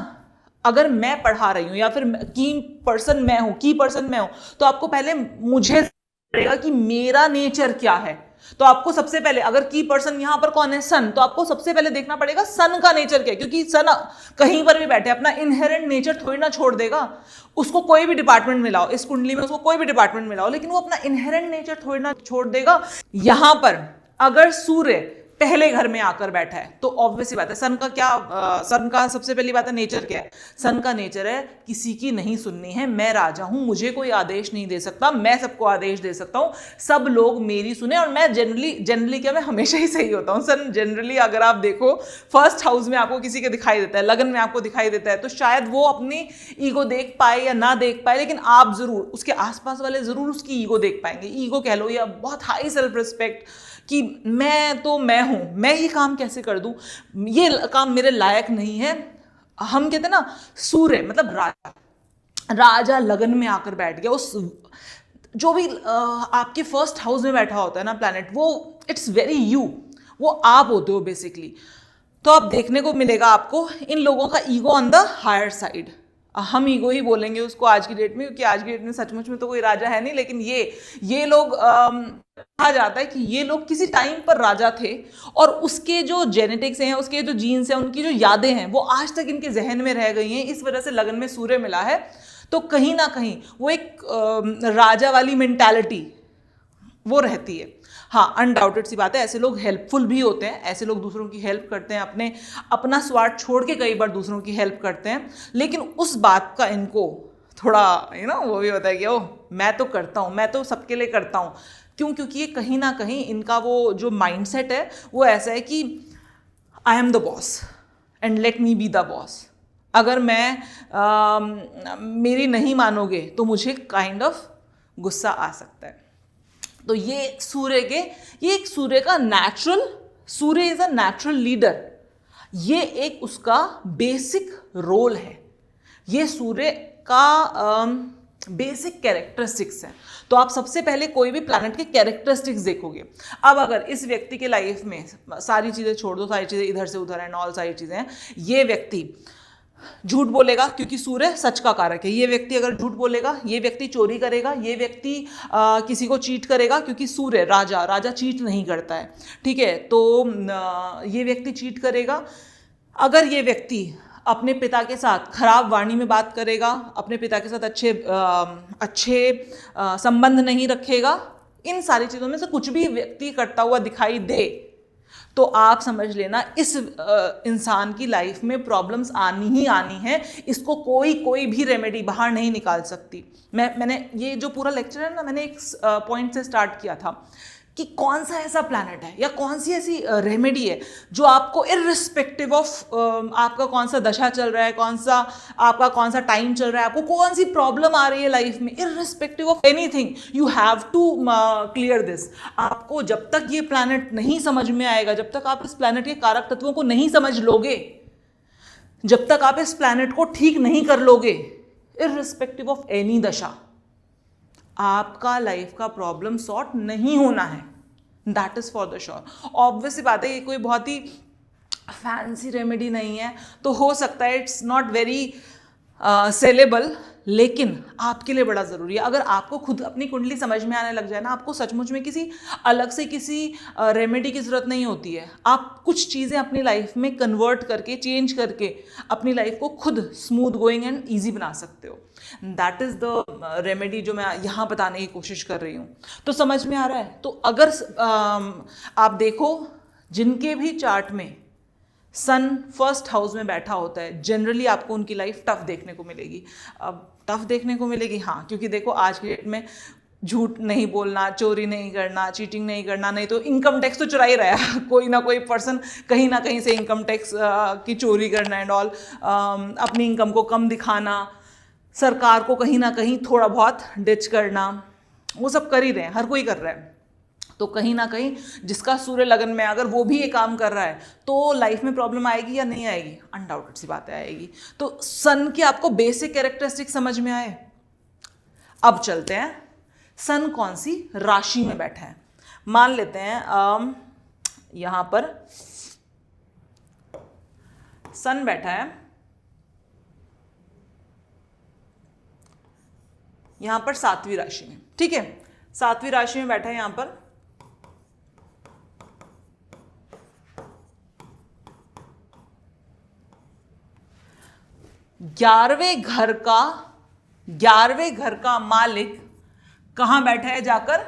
अगर मैं पढ़ा रही हूं या फिर की पर्सन मैं हूं, तो आपको पहले मुझे पड़ेगा कि मेरा नेचर क्या है। तो आपको सबसे पहले, अगर की पर्सन यहां पर कौन है? सन, तो आपको सबसे पहले देखना पड़ेगा सन का नेचर क्या है। क्योंकि सन कहीं पर भी बैठे अपना इनहेरेंट नेचर थोड़ी ना छोड़ देगा। उसको कोई भी डिपार्टमेंट में लाओ, इस कुंडली में उसको कोई भी डिपार्टमेंट में लाओ, लेकिन वो अपना इनहेरेंट नेचर थोड़ी ना छोड़ देगा। यहां पर अगर सूर्य पहले घर में आकर बैठा है, तो ऑब्वियस ही बात है, सन का सबसे पहली बात है नेचर क्या है? सन का नेचर है किसी की नहीं सुननी है, मैं राजा हूं, मुझे कोई आदेश नहीं दे सकता, मैं सबको आदेश दे सकता हूं, सब लोग मेरी सुने, और मैं जनरली क्या, मैं हमेशा ही सही होता हूं। सन जनरली अगर आप देखो, फर्स्ट हाउस में आपको किसी के दिखाई देता है, लगन में आपको दिखाई देता है, तो शायद वो अपनी ईगो देख पाए या ना देख पाए, लेकिन आप जरूर, उसके आसपास वाले जरूर उसकी ईगो देख पाएंगे। ईगो कह लो या बहुत हाई सेल्फ रिस्पेक्ट, कि मैं हूं, मैं ये काम कैसे कर दूं, ये काम मेरे लायक नहीं है। हम कहते हैं ना, सूर्य मतलब राजा लगन में आकर बैठ गया। उस जो भी आपके फर्स्ट हाउस में बैठा होता है ना प्लैनेट, वो इट्स वेरी यू, वो आप होते हो बेसिकली। तो अब देखने को मिलेगा आपको इन लोगों का ego on the higher side. हम ईगो ही बोलेंगे उसको आज की डेट में, क्योंकि आज की डेट में सचमुच में तो कोई राजा है नहीं, लेकिन ये लोग कहा जाता है कि ये लोग किसी टाइम पर राजा थे, और उसके जो जेनेटिक्स हैं, उसके जो जीन्स हैं, उनकी जो यादें हैं, वो आज तक इनके जहन में रह गई हैं। इस वजह से लगन में सूर्य मिला है। तो कहीं ना कहीं वो एक राजा वाली मेंटालिटी वो रहती है। हाँ, अनडाउटेड सी बात है, ऐसे लोग हेल्पफुल भी होते हैं, ऐसे लोग दूसरों की हेल्प करते हैं, अपना स्वार्थ छोड़ के कई बार दूसरों की हेल्प करते हैं, लेकिन उस बात का इनको थोड़ा वो भी होता है कि ओह मैं तो करता हूँ, मैं तो सबके लिए करता हूँ। क्यों? क्योंकि ये कहीं ना कहीं इनका वो जो माइंडसेट है वो ऐसा है कि I am the boss and let me be the boss. अगर मेरी नहीं मानोगे तो मुझे काइंड ऑफ गुस्सा आ सकता है। तो ये एक सूर्य का सूर्य इज अ नेचुरल लीडर। ये एक उसका बेसिक रोल है, ये सूर्य का बेसिक कैरेक्टरिस्टिक्स है। तो आप सबसे पहले कोई भी प्लैनेट के कैरेक्टरिस्टिक्स देखोगे। अब अगर इस व्यक्ति के लाइफ में सारी चीजें छोड़ दो, सारी चीजें इधर से उधर है, ऑल सारी चीजें हैं, ये व्यक्ति झूठ बोलेगा क्योंकि सूर्य सच का कारक है। ये व्यक्ति अगर झूठ बोलेगा, ये व्यक्ति चोरी करेगा, ये व्यक्ति किसी को चीट करेगा, क्योंकि सूर्य राजा चीट नहीं करता है, ठीक है। तो ये व्यक्ति चीट करेगा। अगर ये व्यक्ति अपने पिता के साथ खराब वाणी में बात करेगा, अपने पिता के साथ अच्छे संबंध नहीं रखेगा, इन सारी चीज़ों में से कुछ भी व्यक्ति करता हुआ दिखाई दे, तो आप समझ लेना इस इंसान की लाइफ में प्रॉब्लम्स आनी ही आनी है, इसको कोई भी रेमेडी बाहर नहीं निकाल सकती। मैंने ये जो पूरा लेक्चर है ना, मैंने एक पॉइंट से स्टार्ट किया था कि कौन सा ऐसा प्लैनेट है या कौन सी ऐसी रेमेडी है जो आपको इररिस्पेक्टिव ऑफ आपका कौन सा दशा चल रहा है, आपका कौन सा टाइम चल रहा है, आपको कौन सी प्रॉब्लम आ रही है लाइफ में, irrespective of anything you have to clear this. आपको जब तक ये प्लैनेट नहीं समझ में आएगा, जब तक आप इस प्लैनेट के कारक तत्वों को नहीं समझ लोगे, जब तक आप इस प्लैनेट को ठीक नहीं कर लोगे, इररिस्पेक्टिव ऑफ एनी दशा, आपका लाइफ का प्रॉब्लम सॉर्ट नहीं होना है। That is for the sure. Obviously बात है, ये कोई बहुत ही फैंसी रेमेडी नहीं है, तो हो सकता है इट्स नॉट वेरी सेलेबल, लेकिन आपके लिए बड़ा ज़रूरी है। अगर आपको खुद अपनी कुंडली समझ में आने लग जाए ना, आपको सचमुच में किसी अलग से किसी रेमेडी की ज़रूरत नहीं होती है। आप कुछ चीज़ें अपनी लाइफ में कन्वर्ट करके, चेंज करके अपनी लाइफ को खुद स्मूथ गोइंग एंड ईजी बना सकते हो। दैट इज़ द रेमेडी जो मैं यहाँ बताने की कोशिश कर रही हूँ। तो समझ में आ रहा है? तो अगर आप देखो, जिनके भी चार्ट में सन फर्स्ट हाउस में बैठा होता है, जनरली आपको उनकी लाइफ टफ देखने को मिलेगी। अब टफ देखने को मिलेगी, हाँ, क्योंकि देखो आज की डेट में झूठ नहीं बोलना, चोरी नहीं करना, चीटिंग नहीं करना, नहीं तो इनकम टैक्स तो चुरा ही रहा है कोई ना कोई पर्सन, कहीं ना कहीं से इनकम टैक्स की चोरी करना एंड ऑल, अपनी इनकम को कम दिखाना, सरकार को कहीं ना कहीं थोड़ा बहुत डिच करना, वो सब कर ही रहे हैं, हर कोई कर रहा है। तो कहीं ना कहीं जिसका सूर्य लगन में, अगर वो भी ये काम कर रहा है, तो लाइफ में प्रॉब्लम आएगी या नहीं आएगी? अनडाउटेड सी बात आएगी। तो सन की आपको बेसिक कैरेक्टरिस्टिक समझ में आए। अब चलते हैं, सन कौन सी राशि में बैठा है। मान लेते हैं यहां पर सन बैठा है, यहां पर 7वीं राशि में, ठीक है, 7वीं राशि में बैठा है यहां पर। ग्यारहवें घर का मालिक कहां बैठा है? जाकर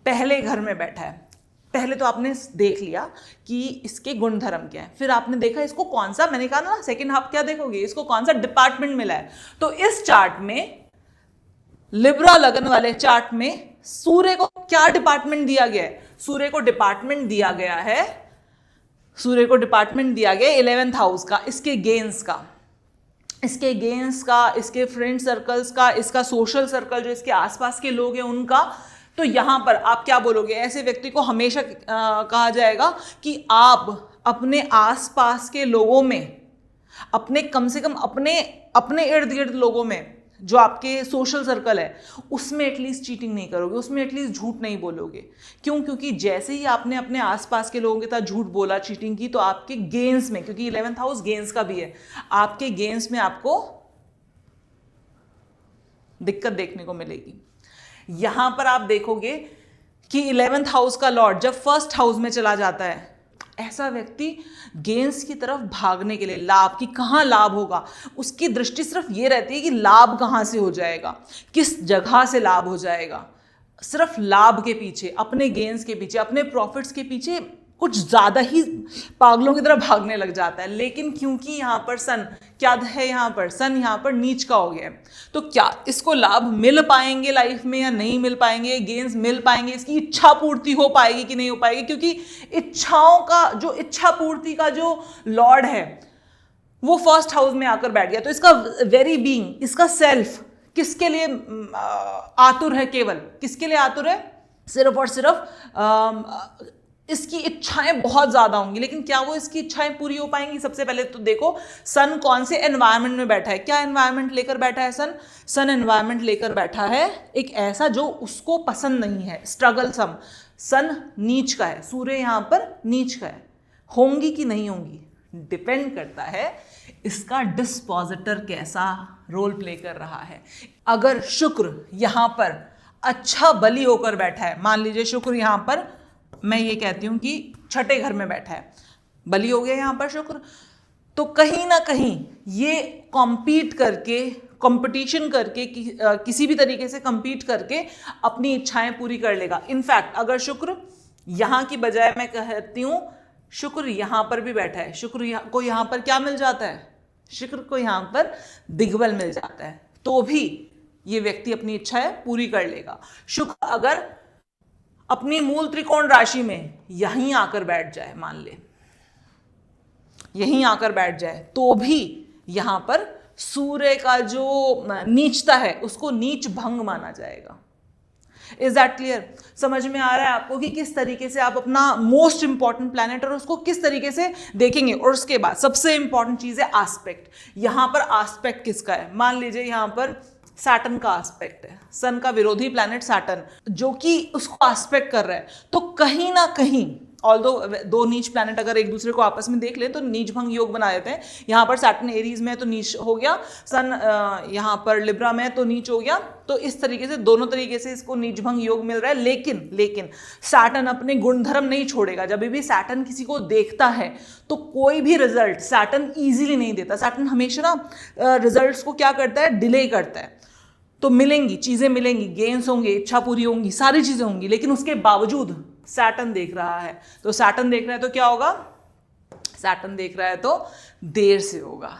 पहले घर में बैठा है। पहले तो आपने देख लिया कि इसके गुण धर्म क्या है, फिर आपने देखा इसको कौन सा, मैंने कहा ना सेकंड हाफ क्या देखोगे, इसको कौन सा डिपार्टमेंट मिला है। तो इस चार्ट में, लिब्रा लगन वाले चार्ट में, सूर्य को क्या डिपार्टमेंट दिया गया है? सूर्य को डिपार्टमेंट दिया गया है 11th हाउस का, इसके गेन्स का, इसके फ्रेंड सर्कल्स का, इसका सोशल सर्कल, जो इसके आसपास के लोग हैं उनका। तो यहां पर आप क्या बोलोगे? ऐसे व्यक्ति को हमेशा कहा जाएगा कि आप अपने आसपास के लोगों में, अपने कम से कम अपने इर्द गिर्द लोगों में, जो आपके सोशल सर्कल है, उसमें एटलीस्ट चीटिंग नहीं करोगे, उसमें एटलीस्ट झूठ नहीं बोलोगे। क्यों? क्योंकि जैसे ही आपने अपने आसपास के लोगों के साथ झूठ बोला, चीटिंग की, तो आपके गेन्स में, क्योंकि 11th हाउस गेन्स का भी है, आपके गेन्स में आपको दिक्कत देखने को मिलेगी। यहां पर आप देखोगे कि 11th हाउस का लॉर्ड जब फर्स्ट हाउस में चला जाता है, ऐसा व्यक्ति गेन्स की तरफ भागने के लिए, लाभ की कहाँ लाभ होगा, उसकी दृष्टि सिर्फ ये रहती है कि लाभ कहाँ से हो जाएगा, किस जगह से लाभ हो जाएगा। सिर्फ लाभ के पीछे, अपने गेन्स के पीछे, अपने प्रॉफिट्स के पीछे कुछ ज़्यादा ही पागलों की तरह भागने लग जाता है। लेकिन क्योंकि यहाँ पर सन क्या है, यहाँ पर सन यहाँ पर नीच का हो गया है, तो क्या इसको लाभ मिल पाएंगे लाइफ में या नहीं मिल पाएंगे? गेन्स मिल पाएंगे? इसकी इच्छा पूर्ति हो पाएगी कि नहीं हो पाएगी? क्योंकि इच्छाओं का जो, इच्छा पूर्ति का जो लॉर्ड है वो फर्स्ट हाउस में आकर बैठ गया। तो इसका वेरी बीइंग, इसका सेल्फ किसके लिए आतुर है? केवल किसके लिए आतुर है? सिर्फ और सिर्फ इसकी इच्छाएं बहुत ज्यादा होंगी, लेकिन क्या वो इसकी इच्छाएं पूरी हो पाएंगी? सबसे पहले तो देखो सन कौन से एनवायरनमेंट में बैठा है। क्या एनवायरनमेंट लेकर बैठा है सन? सन एनवायरनमेंट लेकर बैठा है एक ऐसा जो उसको पसंद नहीं है, स्ट्रगलसम। सन नीच का है, सूर्य यहां पर नीच का है। होंगी कि नहीं होंगी डिपेंड करता है इसका डिस्पोजिटर कैसा रोल प्ले कर रहा है। अगर शुक्र यहां पर अच्छा बली होकर बैठा है, मान लीजिए शुक्र यहां पर, मैं ये कहती हूं कि 6ठे घर में बैठा है, बली हो गया यहां पर शुक्र, तो कहीं ना कहीं ये कॉम्पीट करके, कंपटीशन करके, किसी भी तरीके से कंपीट करके अपनी इच्छाएं पूरी कर लेगा। इनफैक्ट अगर शुक्र यहां की बजाय मैं कहती हूं शुक्र यहां पर भी बैठा है, शुक्र को यहां पर क्या मिल जाता है, शुक्र को यहां पर दिग्बल मिल जाता है, तो भी ये व्यक्ति अपनी इच्छाएं पूरी कर लेगा। शुक्र अगर अपनी मूल त्रिकोण राशि में यहीं आकर बैठ जाए, मान ले यहीं आकर बैठ जाए, तो भी यहां पर सूर्य का जो नीचता है उसको नीच भंग माना जाएगा। Is that clear? समझ में आ रहा है आपको कि किस तरीके से आप अपना मोस्ट इंपॉर्टेंट प्लैनेट और उसको किस तरीके से देखेंगे। और उसके बाद सबसे इंपॉर्टेंट चीज है एस्पेक्ट। यहां पर एस्पेक्ट किसका है? मान लीजिए यहां पर सैटर्न का एस्पेक्ट है, सन का विरोधी प्लैनेट सैटर्न, जो कि उसको एस्पेक्ट कर रहा है, तो कहीं ना कहीं ऑल्दो दो नीच प्लैनेट अगर एक दूसरे को आपस में देख लें तो नीच भंग योग बना देते हैं। यहाँ पर सैटर्न एरीज में है तो नीच हो गया, सन यहाँ पर लिब्रा में है तो नीच हो गया। तो इस तरीके से दोनों तरीके से इसको नीच भंग योग मिल रहा है। लेकिन सैटर्न अपने गुणधर्म नहीं छोड़ेगा। जब भी सैटर्न किसी को देखता है तो कोई भी रिजल्ट सैटर्न ईजिली नहीं देता। सैटर्न हमेशा ना रिजल्ट्स को क्या करता है, डिले करता है। तो मिलेंगी चीजें, मिलेंगी, गेन्स होंगे, इच्छा पूरी होंगी, सारी चीजें होंगी, लेकिन उसके बावजूद सैटर्न देख रहा है। तो सैटर्न देख रहा है तो क्या होगा? सैटर्न देख रहा है तो देर से होगा,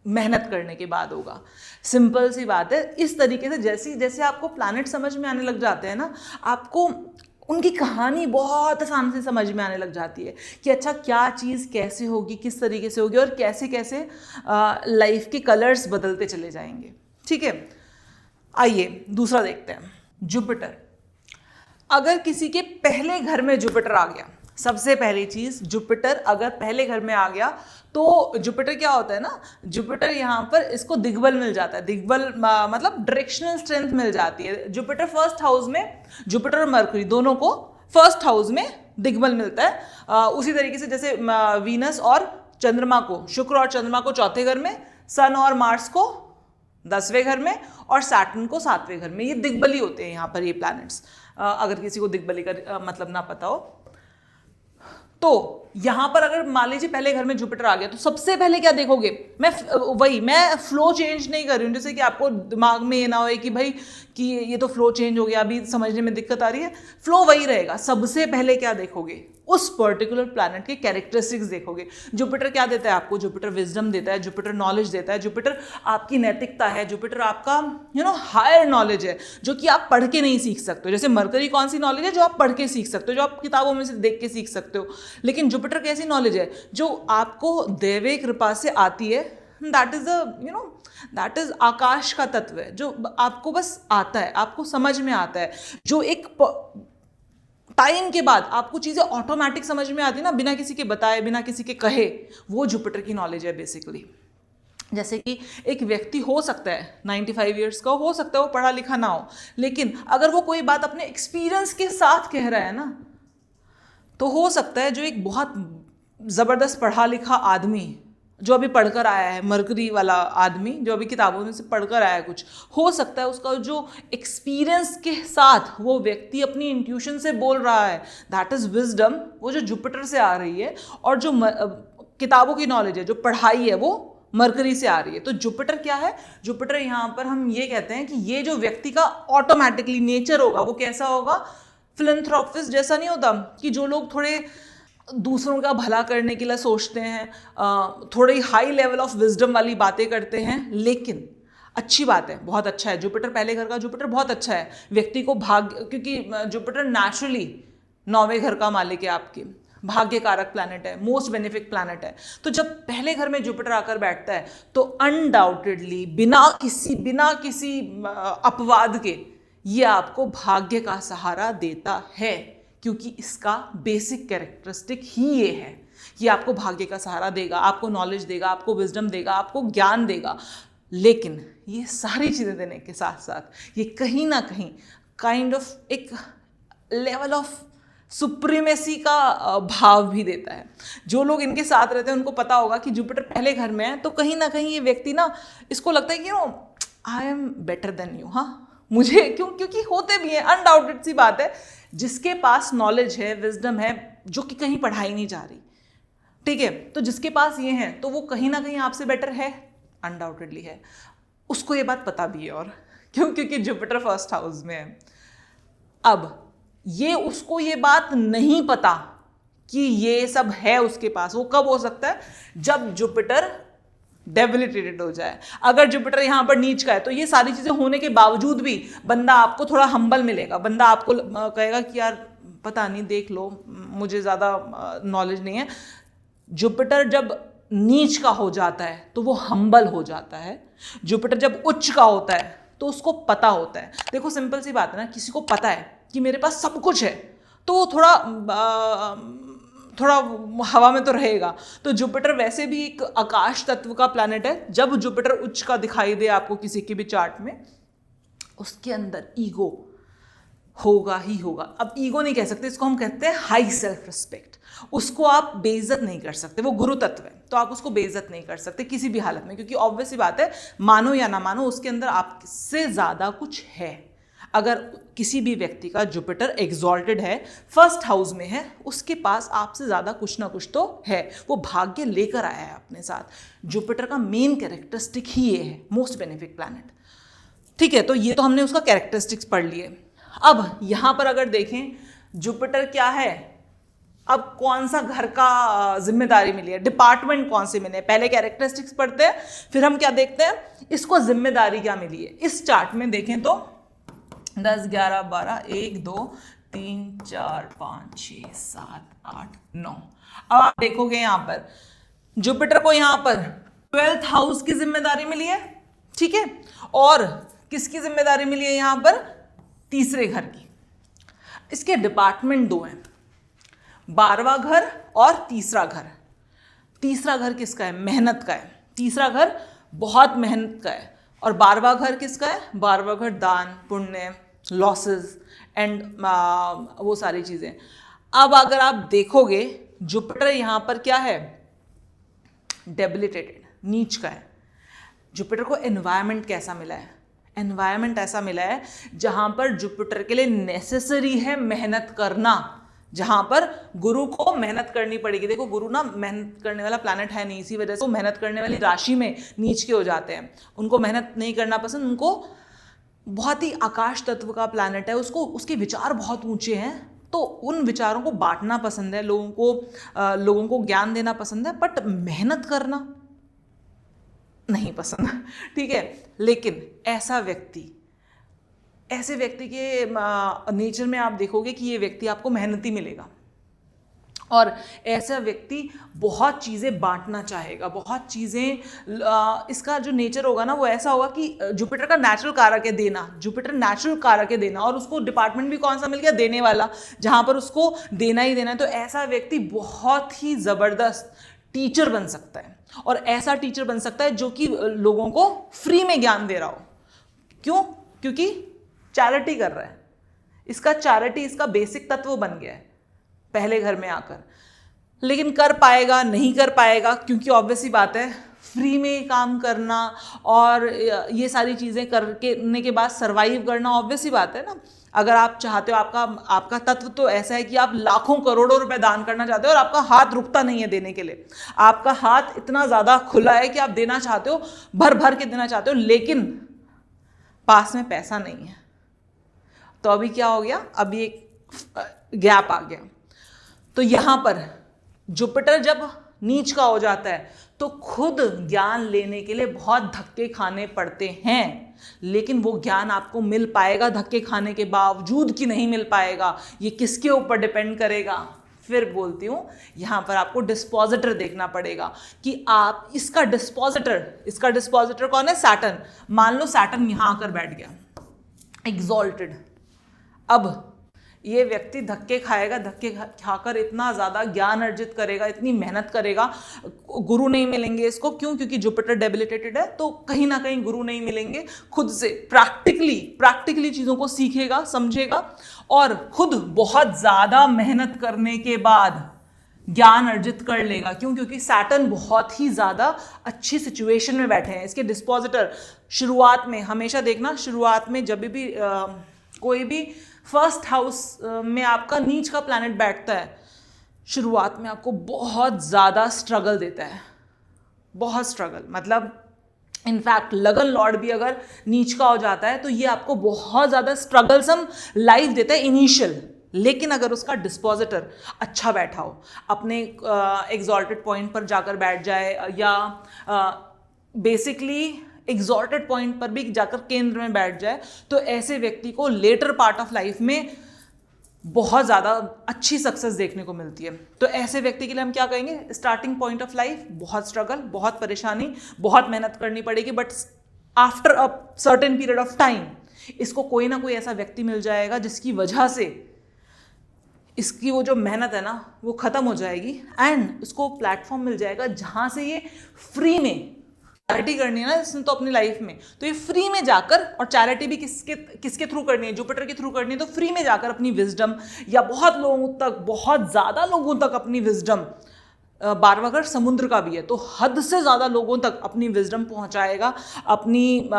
मेहनत करने के बाद होगा। सिंपल सी बात है। इस तरीके से जैसे जैसे आपको प्लैनेट समझ में आने लग जाते हैं ना, आपको उनकी कहानी बहुत आसान से समझ में आने लग जाती है कि अच्छा क्या चीज़ कैसे होगी, किस तरीके से होगी और कैसे कैसे लाइफ के कलर्स बदलते चले जाएंगे। ठीक है, आइए दूसरा देखते हैं। जुपिटर। अगर किसी के पहले घर में जुपिटर आ गया, सबसे पहली चीज जुपिटर अगर पहले घर में आ गया तो जुपिटर क्या होता है ना, जुपिटर यहाँ पर इसको दिग्बल मिल जाता है। दिग्बल मतलब डायरेक्शनल स्ट्रेंथ मिल जाती है। जुपिटर फर्स्ट हाउस में, जुपिटर और मरकरी दोनों को फर्स्ट हाउस में दिग्बल मिलता है। उसी तरीके से जैसे वीनस और चंद्रमा को, शुक्र और चंद्रमा को चौथे घर में, सन और मार्स को 10वें घर में और सैटर्न को 7वें घर में। ये दिग्बली होते हैं यहाँ पर ये प्लैनेट्स, अगर किसी को दिग्बली का मतलब ना पता हो तो। यहां पर अगर मान लीजिए पहले घर में जुपिटर आ गया तो सबसे पहले क्या देखोगे, मैं फ्लो चेंज नहीं कर रही हूं, जैसे कि आपको दिमाग में ये ना हो कि भाई कि ये तो फ्लो चेंज हो गया, अभी समझने में दिक्कत आ रही है। फ्लो वही रहेगा। सबसे पहले क्या देखोगे, उस पर्टिकुलर प्लैनेट के कैरेक्टरिस्टिक्स देखोगे। जुपिटर क्या देता है आपको? जुपिटर विजडम देता है, जुपिटर नॉलेज देता है, जुपिटर आपकी नैतिकता है, जुपिटर आपका हायर नॉलेज है जो कि आप पढ़ के नहीं सीख सकते हो। जैसे मरकरी कौन सी नॉलेज है जो आप पढ़ के सीख सकते हो, जो आप किताबों में से देख के सीख सकते हो। लेकिन जुपिटर कैसी नॉलेज है जो आपको दैवीय कृपा से आती है। दैट इज दैट इज आकाश का तत्व है जो आपको बस आता है, आपको समझ में आता है, जो एक टाइम के बाद आपको चीजें ऑटोमेटिक समझ में आती है ना, बिना किसी के बताए, बिना किसी के कहे। वो जुपिटर की नॉलेज है बेसिकली। जैसे कि एक व्यक्ति हो सकता है 95 ईयर्स का, हो सकता है वो पढ़ा लिखा ना हो, लेकिन अगर वो कोई बात अपने एक्सपीरियंस के साथ कह रहा है ना, तो हो सकता है जो एक बहुत जबरदस्त पढ़ा लिखा आदमी जो अभी पढ़कर आया है, मरकरी वाला आदमी जो अभी किताबों में से पढ़कर आया है कुछ, हो सकता है उसका जो एक्सपीरियंस के साथ वो व्यक्ति अपनी इंट्यूशन से बोल रहा है, दैट इज विजडम, वो जो जुपिटर से आ रही है। और जो किताबों की नॉलेज है, जो पढ़ाई है, वो मरकरी से आ रही है। तो जुपिटर क्या है? जुपिटर यहाँ पर हम ये कहते हैं कि ये जो व्यक्ति का ऑटोमेटिकली नेचर होगा वो कैसा होगा? फिलैंथ्रोपिस्ट जैसा नहीं होता कि जो लोग थोड़े दूसरों का भला करने के लिए सोचते हैं, थोड़ी हाई लेवल ऑफ विजडम वाली बातें करते हैं। लेकिन अच्छी बात है, बहुत अच्छा है। जुपिटर पहले घर का जुपिटर बहुत अच्छा है व्यक्ति को भाग्य, क्योंकि जुपिटर नेचुरली 9वें घर का मालिक है, आपके भाग्य कारक प्लैनेट है, मोस्ट बेनिफिक प्लैनेट है। तो जब पहले घर में जुपिटर आकर बैठता है तो अनडाउटेडली बिना किसी अपवाद के ये आपको भाग्य का सहारा देता है, क्योंकि इसका बेसिक कैरेक्टरिस्टिक ही ये है कि आपको भाग्य का सहारा देगा, आपको नॉलेज देगा, आपको विजडम देगा, आपको ज्ञान देगा। लेकिन ये सारी चीज़ें देने के साथ साथ ये कहीं ना कहीं काइंड ऑफ एक लेवल ऑफ सुप्रीमेसी का भाव भी देता है। जो लोग इनके साथ रहते हैं उनको पता होगा कि जुपिटर पहले घर में है तो कहीं ना कहीं ये व्यक्ति ना, इसको लगता है कि I am better than you. हाँ, मुझे क्योंकि होते भी हैं, अनडाउटेड सी बात है। जिसके पास नॉलेज है, विजडम है, जो कि कहीं पढ़ाई नहीं जा रही, ठीक है, तो जिसके पास ये है तो वो कहीं ना कहीं आपसे बेटर है, अनडाउटेडली है। उसको ये बात पता भी है। और क्योंकि जुपिटर फर्स्ट हाउस में है। अब ये उसको ये बात नहीं पता कि ये सब है उसके पास। वो कब हो सकता है? जब जुपिटर डेबिलिटेटेड हो जाए। अगर जुपिटर यहां पर नीच का है तो ये सारी चीजें होने के बावजूद भी बंदा आपको थोड़ा हम्बल मिलेगा, बंदा आपको कहेगा कि यार पता नहीं, देख लो, मुझे ज्यादा नॉलेज नहीं है। जुपिटर जब नीच का हो जाता है तो वो हम्बल हो जाता है। जुपिटर जब उच्च का होता है तो उसको पता होता है। देखो सिंपल सी बात है ना, किसी को पता है कि मेरे पास सब कुछ है तो वो थोड़ा हवा में तो रहेगा। तो जुपिटर वैसे भी एक आकाश तत्व का प्लैनेट है। जब जुपिटर उच्च का दिखाई दे आपको किसी के भी चार्ट में, उसके अंदर ईगो होगा ही होगा। अब ईगो नहीं कह सकते, इसको हम कहते हैं हाई सेल्फ रिस्पेक्ट। उसको आप बेइज्जत नहीं कर सकते, वो गुरु तत्व है तो आप उसको बेइज्जत नहीं कर सकते किसी भी हालत में, क्योंकि ऑब्वियस सी बात है, मानो या ना मानो उसके अंदर आपसे ज्यादा कुछ है। अगर किसी भी व्यक्ति का जुपिटर एग्जॉल्टेड है, फर्स्ट हाउस में है, उसके पास आपसे ज्यादा कुछ ना कुछ तो है, वो भाग्य लेकर आया है अपने साथ। जुपिटर का मेन कैरेक्टरिस्टिक ही ये है, मोस्ट बेनिफिक प्लैनेट। ठीक है, तो ये तो हमने उसका कैरेक्टरिस्टिक्स पढ़ लिए। अब यहां पर अगर देखें जुपिटर क्या है, अब कौन सा घर का जिम्मेदारी मिली है, डिपार्टमेंट कौन से मिले, पहले कैरेक्टरिस्टिक्स पढ़ते हैं फिर हम क्या देखते हैं, इसको जिम्मेदारी क्या मिली है। इस चार्ट में देखें तो 10, 11, 12, 1, 2, 3, 4, 5, 6, 7, 8, 9। अब आप देखोगे यहां पर जुपिटर को यहां पर 12th हाउस की जिम्मेदारी मिली है, ठीक है, और किसकी जिम्मेदारी मिली है यहां पर, तीसरे घर की। इसके डिपार्टमेंट दो हैं, 12वां घर और तीसरा घर। तीसरा घर किसका है, मेहनत का है। तीसरा घर बहुत मेहनत का है। और 12वां घर किसका है, 12वां घर दान पुण्य, लॉसेस एंड वो सारी चीजें। अब अगर आप देखोगे जुपिटर यहां पर क्या है, डेबिलिटेटेड, नीच का है। जुपिटर को एनवायरनमेंट कैसा मिला है, एनवायरनमेंट ऐसा मिला है जहां पर जुपिटर के लिए नेसेसरी है मेहनत करना, जहां पर गुरु को मेहनत करनी पड़ेगी। देखो गुरु ना मेहनत करने वाला प्लैनेट है नहीं, इसी वजह से वो मेहनत करने वाली राशि में नीच के हो जाते हैं। उनको मेहनत नहीं करना पसंद, उनको बहुत ही आकाश तत्व का प्लैनेट है, उसको उसके विचार बहुत ऊंचे हैं, तो उन विचारों को बांटना पसंद है, लोगों को ज्ञान देना पसंद है, बट मेहनत करना नहीं पसंद। ठीक है, लेकिन ऐसे व्यक्ति के नेचर में आप देखोगे कि ये व्यक्ति आपको मेहनती मिलेगा, और ऐसा व्यक्ति बहुत चीज़ें बांटना चाहेगा, बहुत चीज़ें, इसका जो नेचर होगा ना वो ऐसा होगा कि जुपिटर का नेचुरल कारक है देना, जुपिटर नेचुरल कारक है देना, और उसको डिपार्टमेंट भी कौन सा मिल गया, देने वाला, जहाँ पर उसको देना ही देना है। तो ऐसा व्यक्ति बहुत ही ज़बरदस्त टीचर बन सकता है, और ऐसा टीचर बन सकता है जो कि लोगों को फ्री में ज्ञान दे रहा हो। क्यों? क्योंकि चैरिटी कर रहा है, इसका चैरिटी इसका बेसिक तत्व बन गया है पहले घर में आकर। लेकिन कर पाएगा नहीं कर पाएगा, क्योंकि ऑब्वियस ही बात है, फ्री में काम करना और ये सारी चीज़ें करने के बाद सरवाइव करना, ऑब्वियस ही बात है ना। अगर आप चाहते हो, आपका तत्व तो ऐसा है कि आप लाखों करोड़ों रुपए दान करना चाहते हो और आपका हाथ रुकता नहीं है देने के लिए, आपका हाथ इतना ज़्यादा खुला है कि आप देना चाहते हो, भर भर के देना चाहते हो, लेकिन पास में पैसा नहीं है। तो अभी क्या हो गया, अभी एक गैप आ गया। तो यहां पर जुपिटर जब नीच का हो जाता है तो खुद ज्ञान लेने के लिए बहुत धक्के खाने पड़ते हैं, लेकिन वो ज्ञान आपको मिल पाएगा धक्के खाने के बावजूद कि नहीं मिल पाएगा, ये किसके ऊपर डिपेंड करेगा। फिर बोलती हूं, यहां पर आपको डिस्पोजिटर देखना पड़ेगा कि आप इसका डिस्पोजिटर कौन है, सैटर्न। मान लो सैटर्न यहां आकर बैठ गया एग्जॉल्टेड, अब ये व्यक्ति धक्के खाएगा, धक्के खाकर इतना ज़्यादा ज्ञान अर्जित करेगा, इतनी मेहनत करेगा, गुरु नहीं मिलेंगे इसको। क्यों? क्योंकि जुपिटर डेबिलिटेटेड है, तो कहीं ना कहीं गुरु नहीं मिलेंगे। खुद से प्रैक्टिकली चीज़ों को सीखेगा, समझेगा, और खुद बहुत ज़्यादा मेहनत करने के बाद ज्ञान अर्जित कर लेगा। क्यों? क्योंकि सैटर्न बहुत ही ज़्यादा अच्छी सिचुएशन में बैठे हैं। इसके डिस्पोजिटर शुरुआत में, हमेशा देखना, शुरुआत में जब भी कोई भी फर्स्ट हाउस में आपका नीच का प्लैनेट बैठता है, शुरुआत में आपको बहुत ज़्यादा स्ट्रगल देता है, बहुत स्ट्रगल, मतलब इनफैक्ट लगन लॉर्ड भी अगर नीच का हो जाता है तो ये आपको बहुत ज़्यादा स्ट्रगलसम लाइफ देता है इनिशियल, लेकिन अगर उसका डिस्पोजिटर अच्छा बैठा हो, अपने एग्जॉल्टेड पॉइंट पर जाकर बैठ जाए, या बेसिकली एग्जॉल्टेड पॉइंट पर भी जाकर केंद्र में बैठ जाए, तो ऐसे व्यक्ति को लेटर पार्ट ऑफ लाइफ में बहुत ज़्यादा अच्छी सक्सेस देखने को मिलती है। तो ऐसे व्यक्ति के लिए हम क्या कहेंगे, स्टार्टिंग पॉइंट ऑफ लाइफ बहुत स्ट्रगल, बहुत परेशानी, बहुत मेहनत करनी पड़ेगी, but after a certain period of time इसको कोई ना कोई ऐसा व्यक्ति मिल जाएगा जिसकी वजह से इसकी वो जो मेहनत है ना वो ख़त्म हो जाएगी, एंड उसको प्लेटफॉर्म मिल जाएगा जहाँ से ये फ्री में चैरिटी करनी है ना इसने तो अपनी लाइफ में, तो ये फ्री में जाकर, और चैरिटी भी किसके थ्रू करनी है, जुपिटर के थ्रू करनी है, तो फ्री में जाकर अपनी विजडम, या बहुत लोगों तक, बहुत ज़्यादा लोगों तक अपनी विजडम, 12वां घर समुद्र का भी है तो हद से ज़्यादा लोगों तक अपनी विजडम पहुंचाएगा, अपनी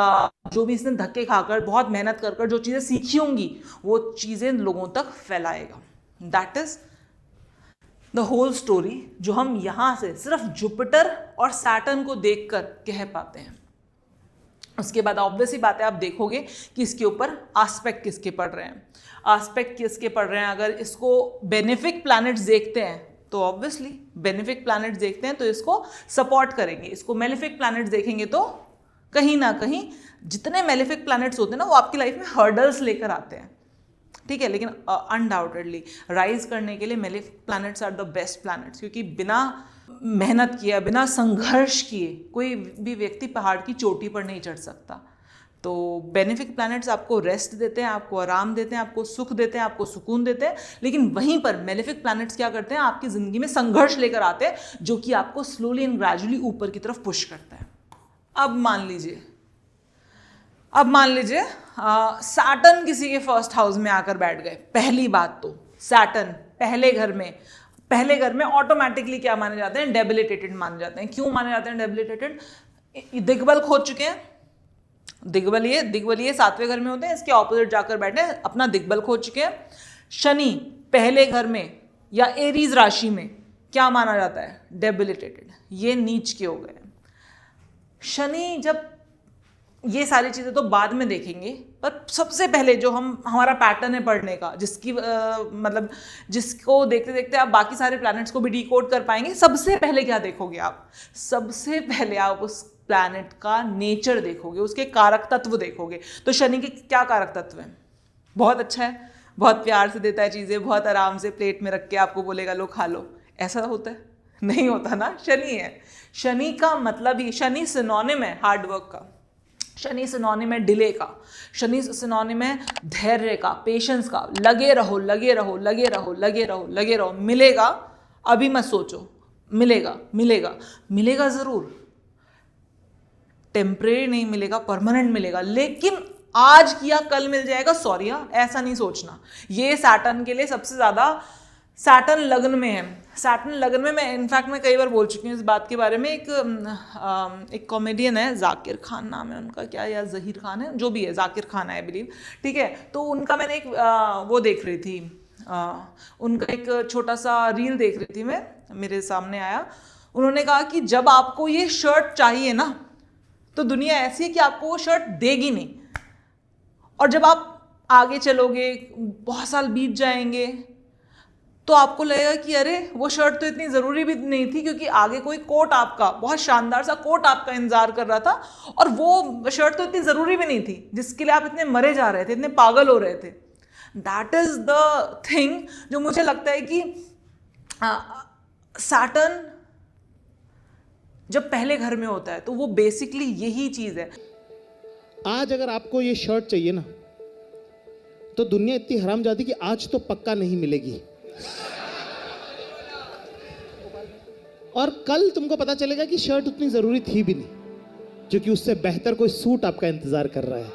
जो भी इसने धक्के खाकर बहुत मेहनत कर जो चीज़ें सीखी होंगी वो चीज़ें लोगों तक फैलाएगा। That is the whole story जो हम यहाँ से सिर्फ जुपिटर और सैटर्न को देखकर कह पाते हैं। उसके बाद ऑब्वियसली बात है, आप देखोगे कि इसके ऊपर आस्पेक्ट किसके पड़ रहे हैं, आस्पेक्ट किसके पड़ रहे हैं। अगर इसको बेनिफिक प्लैनेट्स देखते हैं तो ऑब्वियसली बेनिफिक प्लैनेट्स देखते हैं तो इसको सपोर्ट करेंगे, इसको मेलेफिक प्लैनेट्स देखेंगे तो कहीं ना कहीं जितने मेलेफिक प्लैनेट्स होते हैं ना वो आपकी लाइफ में हर्डल्स लेकर आते हैं, ठीक है। लेकिन अनडाउटेडली राइज करने के लिए malefic planets are the best planets, क्योंकि बिना मेहनत किए, बिना संघर्ष किए कोई भी व्यक्ति पहाड़ की चोटी पर नहीं चढ़ सकता। तो बेनिफिक प्लैनेट्स आपको रेस्ट देते हैं, आपको आराम देते हैं, आपको सुख देते हैं, आपको सुकून देते हैं, लेकिन वहीं पर मेलेफिक प्लैनेट्स क्या करते हैं, आपकी ज़िंदगी में संघर्ष लेकर आते हैं जो कि आपको स्लोली एंड ग्रेजुअली ऊपर की तरफ पुश करता है। अब मान लीजिए सैटर्न किसी के फर्स्ट हाउस में आकर बैठ गए। पहली बात तो सैटर्न पहले घर में ऑटोमेटिकली क्या माने जाते हैं, डेबिलिटेटेड माने जाते हैं। क्यों माने जाते हैं डेबिलिटेटेड? दिग्बल खो चुके हैं, दिग्बलीय 7वें घर में होते हैं, इसके ऑपोजिट जाकर बैठे अपना दिग्बल खो चुके हैं। शनि पहले घर में या एरीज राशि में क्या माना जाता है, डेबिलिटेटेड, ये नीच के हो गए। शनि जब, ये सारी चीज़ें तो बाद में देखेंगे, पर सबसे पहले जो हमारा पैटर्न है पढ़ने का, मतलब जिसको देखते देखते आप बाकी सारे प्लैनेट्स को भी डिकोड कर पाएंगे। सबसे पहले क्या देखोगे आप, सबसे पहले आप उस प्लैनेट का नेचर देखोगे, उसके कारक तत्व देखोगे। तो शनि के क्या कारक तत्व हैं? बहुत अच्छा है, बहुत प्यार से देता है चीज़ें, बहुत आराम से प्लेट में रख के आपको बोलेगा लो खा लो। ऐसा होता है? नहीं होता ना। शनि है, शनि का मतलब ही, शनि सिनोनिम है हार्डवर्क का, शनि सिनोनिम है डिले का, शनि सिनोनिम है धैर्य का, पेशेंस का। लगे रहो लगे रहो लगे रहो लगे रहो लगे रहो, मिलेगा। अभी मत सोचो, मिलेगा मिलेगा मिलेगा ज़रूर, टेम्परेरी नहीं मिलेगा, परमानेंट मिलेगा, लेकिन आज किया कल मिल जाएगा। सॉरी हाँ, ऐसा नहीं सोचना। ये सैटर्न के लिए सबसे ज़्यादा, सैटर्न लग्न में है, सैटर्न लग्न में, मैं इनफैक्ट मैं कई बार बोल चुकी हूँ इस बात के बारे में। एक कॉमेडियन है, जाकिर खान नाम है उनका, क्या, या जहीर खान है, जो भी है, जाकिर खान है आई बिलीव, ठीक है। तो उनका मैंने एक वो देख रही थी, उनका एक छोटा सा रील देख रही थी मैं, मेरे सामने आया। उन्होंने कहा कि जब आपको ये शर्ट चाहिए ना तो दुनिया ऐसी है कि आपको वो शर्ट देगी नहीं, और जब आप आगे चलोगे, बहुत साल बीत जाएंगे, तो आपको लगेगा कि अरे वो शर्ट तो इतनी ज़रूरी भी नहीं थी, क्योंकि आगे कोई कोट आपका, बहुत शानदार सा कोट आपका इंतजार कर रहा था, और वो शर्ट तो इतनी ज़रूरी भी नहीं थी जिसके लिए आप इतने मरे जा रहे थे, इतने पागल हो रहे थे। दैट इज़ द थिंग जो मुझे लगता है कि सैटर्न जब पहले घर में होता है तो वो बेसिकली यही चीज़ है। आज अगर आपको ये शर्ट चाहिए ना तो दुनिया इतनी हरामजादी कि आज तो पक्का नहीं मिलेगी, और कल तुमको पता चलेगा कि शर्ट उतनी जरूरी थी भी नहीं, क्योंकि उससे बेहतर कोई सूट आपका इंतजार कर रहा है।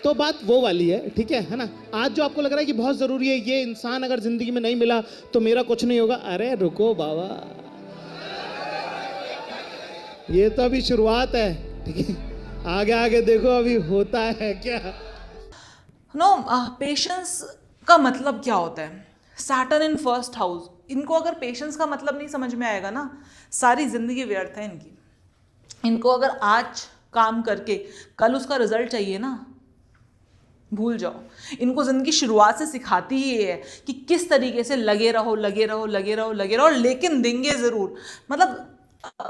तो बात वो वाली है, ठीक है ना। आज जो आपको लग रहा है कि बहुत जरूरी है, ये इंसान अगर जिंदगी में नहीं मिला तो मेरा कुछ नहीं होगा, अरे रुको बाबा, ये तो अभी शुरुआत है, ठीक है। आगे आगे देखो अभी होता है क्या। पेशेंस का मतलब क्या होता है? सैटर्न इन फर्स्ट हाउस, इनको अगर पेशेंस का मतलब नहीं समझ में आएगा ना, सारी जिंदगी व्यर्थ है इनकी। इनको अगर आज काम करके, कल उसका रिजल्ट चाहिए ना, भूल जाओ। इनको जिंदगी शुरुआत से सिखाती ही ये है कि किस तरीके से लगे रहो लगे रहो लगे रहो लगे रहो, लेकिन देंगे जरूर। मतलब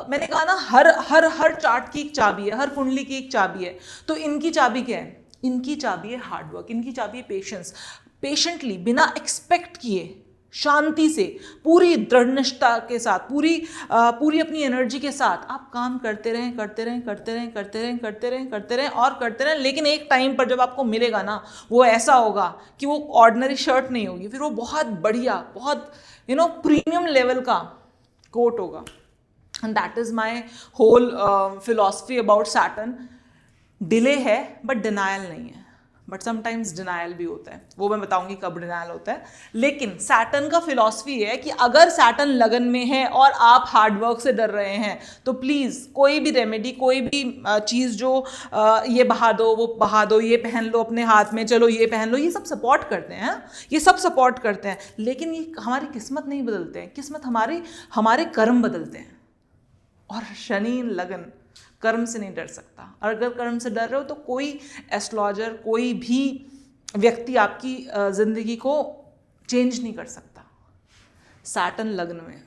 मैंने कहा ना, हर हर हर चार्ट की एक चाबी है, हर कुंडली की एक चाबी है। तो इनकी चाबी क्या है? इनकी चाबी है हार्डवर्क, इनकी चाबी है पेशेंस। पेशेंटली, बिना एक्सपेक्ट किए, शांति से, पूरी दृढ़ निष्ठा के साथ, पूरी अपनी एनर्जी के साथ आप काम करते रहें करते रहें करते रहें करते रहें करते रहें करते रहें और करते रहें। लेकिन एक टाइम पर जब आपको मिलेगा ना, वो ऐसा होगा कि वो ऑर्डिनरी शर्ट नहीं होगी, फिर वो बहुत बढ़िया, बहुत प्रीमियम लेवल का कोट होगा। And that is my whole philosophy about Saturn. Delay है बट डिनायल नहीं है, बट समटाइम्स डिनायल भी होता है, वो मैं बताऊंगी कब डिनायल होता है। लेकिन सैटर्न का फिलॉसफी है कि अगर सैटर्न लगन में है और आप हार्डवर्क से डर रहे हैं, तो प्लीज़ कोई भी रेमेडी, कोई भी चीज़ जो ये बहा दो, वो बहा दो, ये पहन लो अपने हाथ में, चलो ये पहन लो, ये सब सपोर्ट करते हैं, ये सब सपोर्ट करते हैं, लेकिन ये हमारी किस्मत नहीं बदलते हैं। किस्मत हमारे कर्म बदलते हैं। और शनि लगन कर्म से नहीं डर सकता। और अगर कर्म से डर रहे हो तो कोई एस्ट्रोलॉजर, कोई भी व्यक्ति आपकी जिंदगी को चेंज नहीं कर सकता। सैटर्न लग्न में,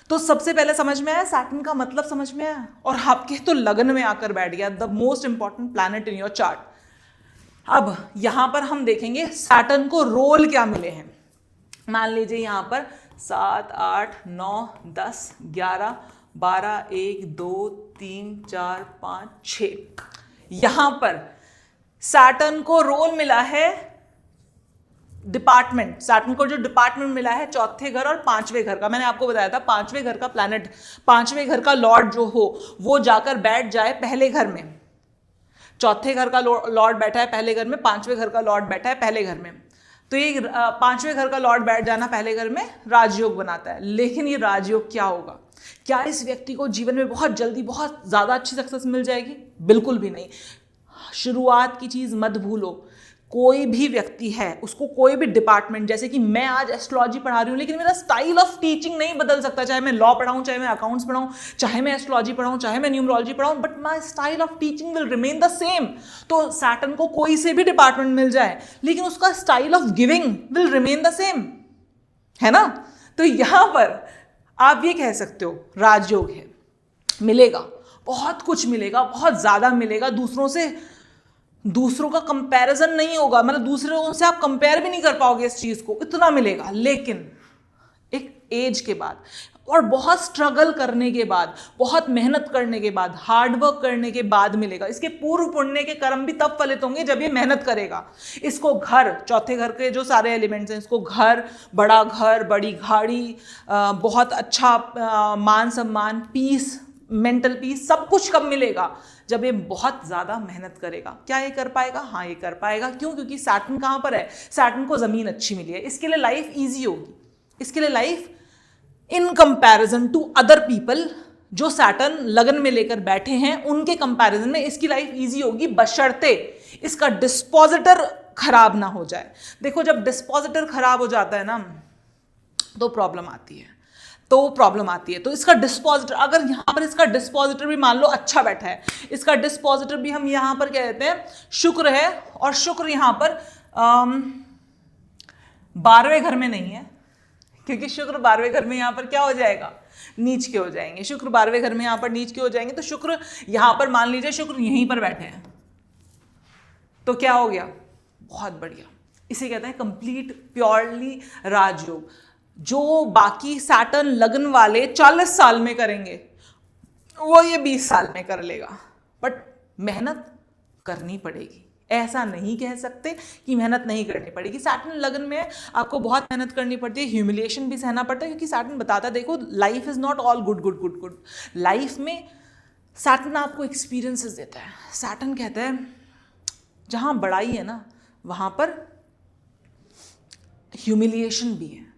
तो सबसे पहले समझ में आया, सैटर्न का मतलब समझ में आया, और आपके तो लगन में आकर बैठ गया, the most important planet in your chart. अब यहां पर हम देखेंगे सैटर्न को रोल क्या मिले हैं। मान लीजिए यहां पर 7, 8, 9, 10, 11, 12, 1, 2, 3, 4, 5, 6। यहां पर सैटर्न को रोल मिला है डिपार्टमेंट। सैटर्न को जो डिपार्टमेंट मिला है चौथे घर और पांचवें घर का। मैंने आपको बताया था पांचवें घर का प्लैनेट, पांचवें घर का लॉर्ड जो हो वो जाकर बैठ जाए पहले घर में। चौथे घर का लॉर्ड बैठा है पहले घर में, पांचवें घर का लॉर्ड बैठा है पहले घर में। तो ये पांचवें घर का लॉर्ड बैठ जाना पहले घर में राजयोग बनाता है। लेकिन ये राजयोग क्या होगा? क्या इस व्यक्ति को जीवन में बहुत जल्दी बहुत ज़्यादा अच्छी सक्सेस मिल जाएगी? बिल्कुल भी नहीं। शुरुआत की चीज़ मत भूलो। कोई भी व्यक्ति है, उसको कोई भी डिपार्टमेंट, जैसे कि मैं आज एस्ट्रोलॉजी पढ़ा रही हूँ, लेकिन मेरा स्टाइल ऑफ टीचिंग नहीं बदल सकता। चाहे मैं लॉ पढ़ाऊँ, चाहे मैं अकाउंट्स पढ़ाऊँ, चाहे मैं एस्ट्रोलॉजी पढ़ाऊँ, चाहे मैं न्यूमरोलॉजी पढ़ाऊँ, but my style of teaching will remain the same. तो सैटर्न को कोई से भी डिपार्टमेंट मिल जाए, लेकिन उसका style of giving will remain the same, है ना? तो यहां पर आप ये कह सकते हो राजयोग है, मिलेगा, बहुत कुछ मिलेगा, बहुत ज्यादा मिलेगा। दूसरों का कंपैरिजन नहीं होगा, मतलब दूसरों से आप कंपेयर भी नहीं कर पाओगे इस चीज को, इतना मिलेगा। लेकिन एक एज के बाद और बहुत स्ट्रगल करने के बाद, बहुत मेहनत करने के बाद, हार्डवर्क करने के बाद मिलेगा। इसके पूर्व पुण्य के कर्म भी तब फलित होंगे जब ये मेहनत करेगा। इसको घर, चौथे घर के जो सारे एलिमेंट्स हैं, इसको घर, बड़ा घर, बड़ी गाड़ी, बहुत अच्छा मान सम्मान, पीस, मेंटल पीस, सब कुछ कब मिलेगा? जब ये बहुत ज़्यादा मेहनत करेगा। क्या ये कर पाएगा? हाँ, ये कर पाएगा। क्यों? क्योंकि सैटर्न कहाँ पर है? सैटर्न को ज़मीन अच्छी मिली है, इसके लिए लाइफ ईजी होगी। इसके लिए life in comparison to other people जो सैटर्न लगन में लेकर बैठे हैं, उनके कंपैरिजन में इसकी लाइफ ईजी होगी, बशर्ते इसका डिस्पोजिटर खराब ना हो जाए। देखो, जब डिस्पोजिटर खराब हो जाता है ना, तो प्रॉब्लम आती है। तो इसका डिस्पोजिटर, अगर यहां पर इसका डिस्पोजिटर भी मान लो अच्छा बैठा है, इसका डिस्पोजिटर भी हम यहां पर क्या कहते हैं, शुक्र है, और शुक्र यहां पर 12वें घर में नहीं है, क्योंकि शुक्र 12वें घर में यहां पर क्या हो जाएगा? नीच के हो जाएंगे। शुक्र 12वें घर में यहां पर नीच के हो जाएंगे। तो शुक्र यहां पर, मान लीजिए शुक्र यहीं पर बैठे हैं, तो क्या हो गया? बहुत बढ़िया। इसे कहते हैं कंप्लीट प्योरली राजयोग। जो बाकी सैटर्न लगन वाले 40 साल में करेंगे, वो ये 20 साल में कर लेगा, बट मेहनत करनी पड़ेगी। ऐसा नहीं कह सकते कि मेहनत नहीं करनी पड़ेगी। सैटर्न लगन में आपको बहुत मेहनत करनी पड़ती है, ह्यूमिलिएशन भी सहना पड़ता है, क्योंकि सैटर्न बताता है, देखो life is not all good good good good. Life में सैटर्न आपको एक्सपीरियंसेस देता है। सैटर्न कहता है जहाँ बड़ाई है ना, वहाँ पर ह्यूमिलिएशन भी है।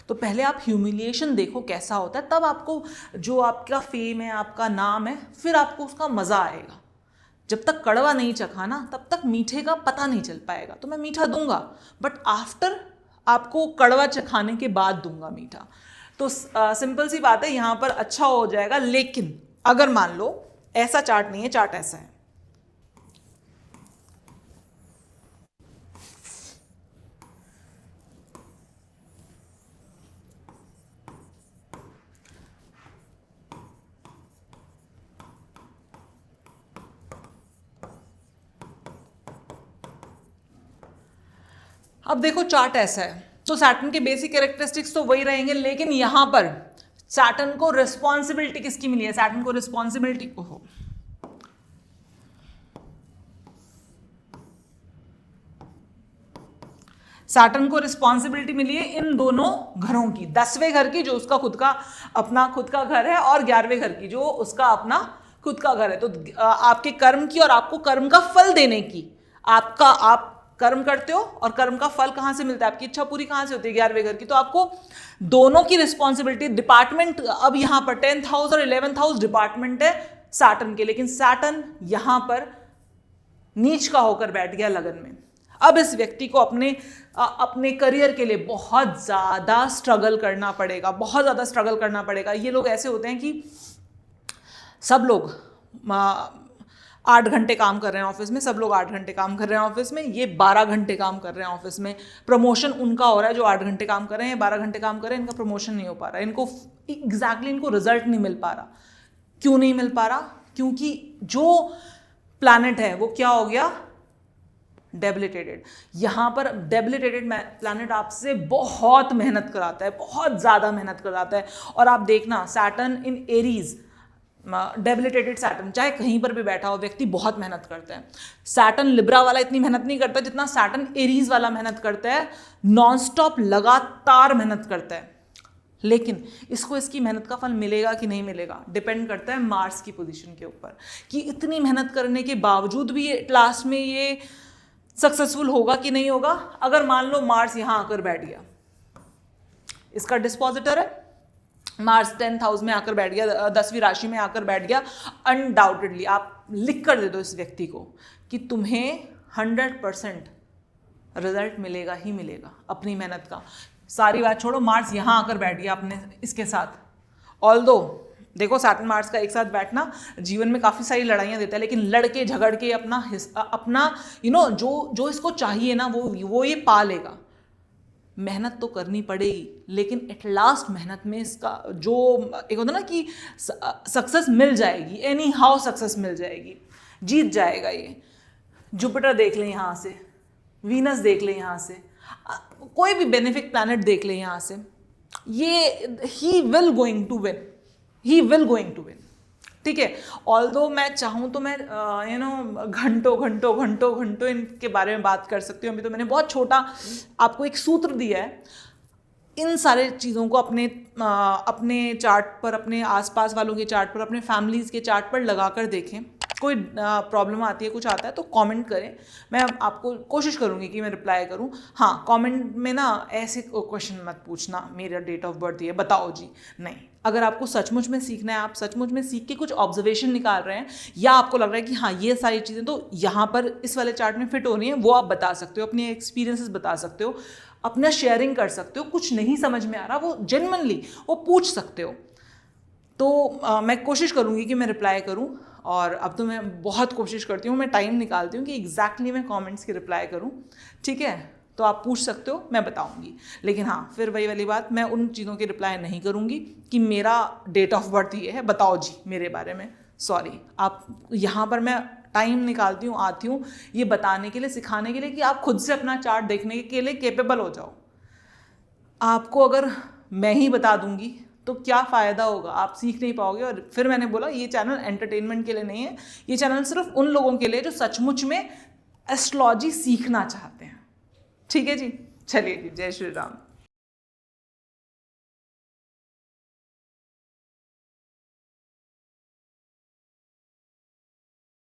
तो पहले आप ह्यूमिलिएशन देखो कैसा होता है, तब आपको जो आपका फेम है, आपका नाम है, फिर आपको उसका मज़ा आएगा। जब तक कड़वा नहीं चखा ना, तब तक मीठे का पता नहीं चल पाएगा। तो मैं मीठा दूंगा, बट आफ्टर आपको कड़वा चखाने के बाद दूंगा मीठा। तो सिंपल सी बात है, यहाँ पर अच्छा हो जाएगा। लेकिन अगर मान लो ऐसा चार्ट नहीं है, चार्ट ऐसा है, अब देखो चार्ट ऐसा है, तो सैटर्न के बेसिक कैरेक्टरिस्टिक्स तो वही रहेंगे, लेकिन यहां पर सैटर्न को रिस्पॉन्सिबिलिटी किसकी मिली है? सैटर्न को रिस्पॉन्सिबिलिटी सैटर्न को रिस्पॉन्सिबिलिटी मिली है इन दोनों घरों की, 10वें घर की जो उसका खुद का घर है, और 11वें घर की जो उसका अपना खुद का घर है। तो आपके कर्म की और आपको कर्म का फल देने की, आप कर्म करते हो और कर्म का फल कहां से मिलता है? आपकी इच्छा पूरी कहां से होती है? 11वें घर की। तो आपको दोनों की रिस्पॉन्सिबिलिटी, डिपार्टमेंट, अब यहां पर 10th हाउस और 11th हाउस डिपार्टमेंट है सैटर्न के, लेकिन सैटर्न यहां पर नीच का होकर बैठ गया लगन में। अब इस व्यक्ति को अपने करियर के लिए बहुत ज़्यादा स्ट्रगल करना पड़ेगा, बहुत ज़्यादा स्ट्रगल करना पड़ेगा। ये लोग ऐसे होते हैं कि सब लोग 8 घंटे काम कर रहे हैं ऑफिस में, सब लोग 8 घंटे काम कर रहे हैं ऑफिस में, ये 12 घंटे काम कर रहे हैं ऑफिस में। प्रमोशन उनका हो रहा है जो 8 घंटे काम कर रहे हैं, 12 घंटे काम कर रहे हैं, इनका प्रमोशन नहीं हो पा रहा, इनको एग्जैक्टली इनको रिजल्ट नहीं मिल पा रहा। क्यों नहीं मिल पा रहा? क्योंकि जो प्लैनेट है वो क्या हो गया? डेबिलिटेटेड। यहां पर डेबिलिटेटेड प्लैनेट आपसे बहुत मेहनत कराता है, बहुत ज्यादा मेहनत कराता है। और आप देखना सैटर्न इन एरीज, डेबिलिटेटेड सैटर्न चाहे कहीं पर भी बैठा हो, व्यक्ति बहुत मेहनत करता है। सैटर्न लिब्रा वाला इतनी मेहनत नहीं करता जितना सैटर्न एरीज वाला मेहनत करता है, नॉन स्टॉप लगातार मेहनत करता है। लेकिन इसको इसकी मेहनत का फल मिलेगा कि नहीं मिलेगा, डिपेंड करता है मार्स की पोजीशन के ऊपर, कि इतनी मेहनत करने के बावजूद भी लास्ट में ये सक्सेसफुल होगा कि नहीं होगा। अगर मान लो मार्स यहां आकर बैठ गया, इसका डिस्पोजिटर है मार्स 10th हाउस में आकर बैठ गया, 10वीं राशि में आकर बैठ गया, अनडाउटेडली आप लिख कर दे दो इस व्यक्ति को कि तुम्हें 100% रिजल्ट मिलेगा ही मिलेगा अपनी मेहनत का। सारी बात छोड़ो, मार्स यहां आकर बैठ गया अपने इसके साथ। ऑल्दो देखो सैटर्न मार्स का एक साथ बैठना जीवन में काफ़ी सारी लड़ाइयाँ देता है, लेकिन लड़के झगड़ के अपना जो इसको चाहिए ना वो ये पा लेगा। मेहनत तो करनी पड़ेगी, लेकिन एट लास्ट मेहनत में इसका जो एक होता है ना कि सक्सेस मिल जाएगी, एनी हाउ सक्सेस मिल जाएगी, जीत जाएगा ये। जुपिटर देख लें यहाँ से, वीनस देख लें यहाँ से, कोई भी बेनिफिक प्लैनेट देख लें यहाँ से, ये ही will going to win, he will going to win. ठीक है, ऑल्दो मैं चाहूँ तो मैं घंटों इनके बारे में बात कर सकती हूँ। अभी तो मैंने बहुत छोटा आपको एक सूत्र दिया है। इन सारे चीज़ों को अपने चार्ट पर, अपने आसपास वालों के चार्ट पर, अपने फैमिलीज़ के चार्ट पर लगा कर देखें। कोई प्रॉब्लम आती है, कुछ आता है तो कमेंट करें, मैं आपको कोशिश करूँगी कि मैं रिप्लाई करूँ। हाँ, कमेंट में ना ऐसे क्वेश्चन मत पूछना मेरा डेट ऑफ बर्थ ये बताओ जी, नहीं। अगर आपको सचमुच में सीखना है, आप सचमुच में सीख के कुछ ऑब्जर्वेशन निकाल रहे हैं, या आपको लग रहा है कि हाँ ये सारी चीज़ें तो यहाँ पर इस वाले चार्ट में फिट हो रही हैं, वो आप बता सकते हो, अपने एक्सपीरियंसेस बता सकते हो, अपना शेयरिंग कर सकते हो। कुछ नहीं समझ में आ रहा वो जेन्युइनली वो पूछ सकते हो। तो मैं कोशिश करूँगी कि मैं रिप्लाई करूँ, और अब तो मैं बहुत कोशिश करती हूँ, मैं टाइम निकालती हूँ कि एग्जैक्टली मैं कमेंट्स की रिप्लाई करूँ। ठीक है, तो आप पूछ सकते हो, मैं बताऊँगी। लेकिन हाँ, फिर वही वाली बात, मैं उन चीज़ों की रिप्लाई नहीं करूँगी कि मेरा डेट ऑफ बर्थ ये है, बताओ जी मेरे बारे में। सॉरी, आप यहाँ पर मैं टाइम निकालती हूँ, आती हूँ ये बताने के लिए, सिखाने के लिए कि आप खुद से अपना चार्ट देखने के लिए केपेबल हो जाओ। आपको अगर मैं ही बता दूँगी तो क्या फ़ायदा होगा, आप सीख नहीं पाओगे। और फिर मैंने बोला ये चैनल एंटरटेनमेंट के लिए नहीं है, ये चैनल सिर्फ उन लोगों के लिए जो सचमुच में एस्ट्रोलॉजी सीखना चाहते हैं। ठीक है जी, चलिए जी, जय श्री राम।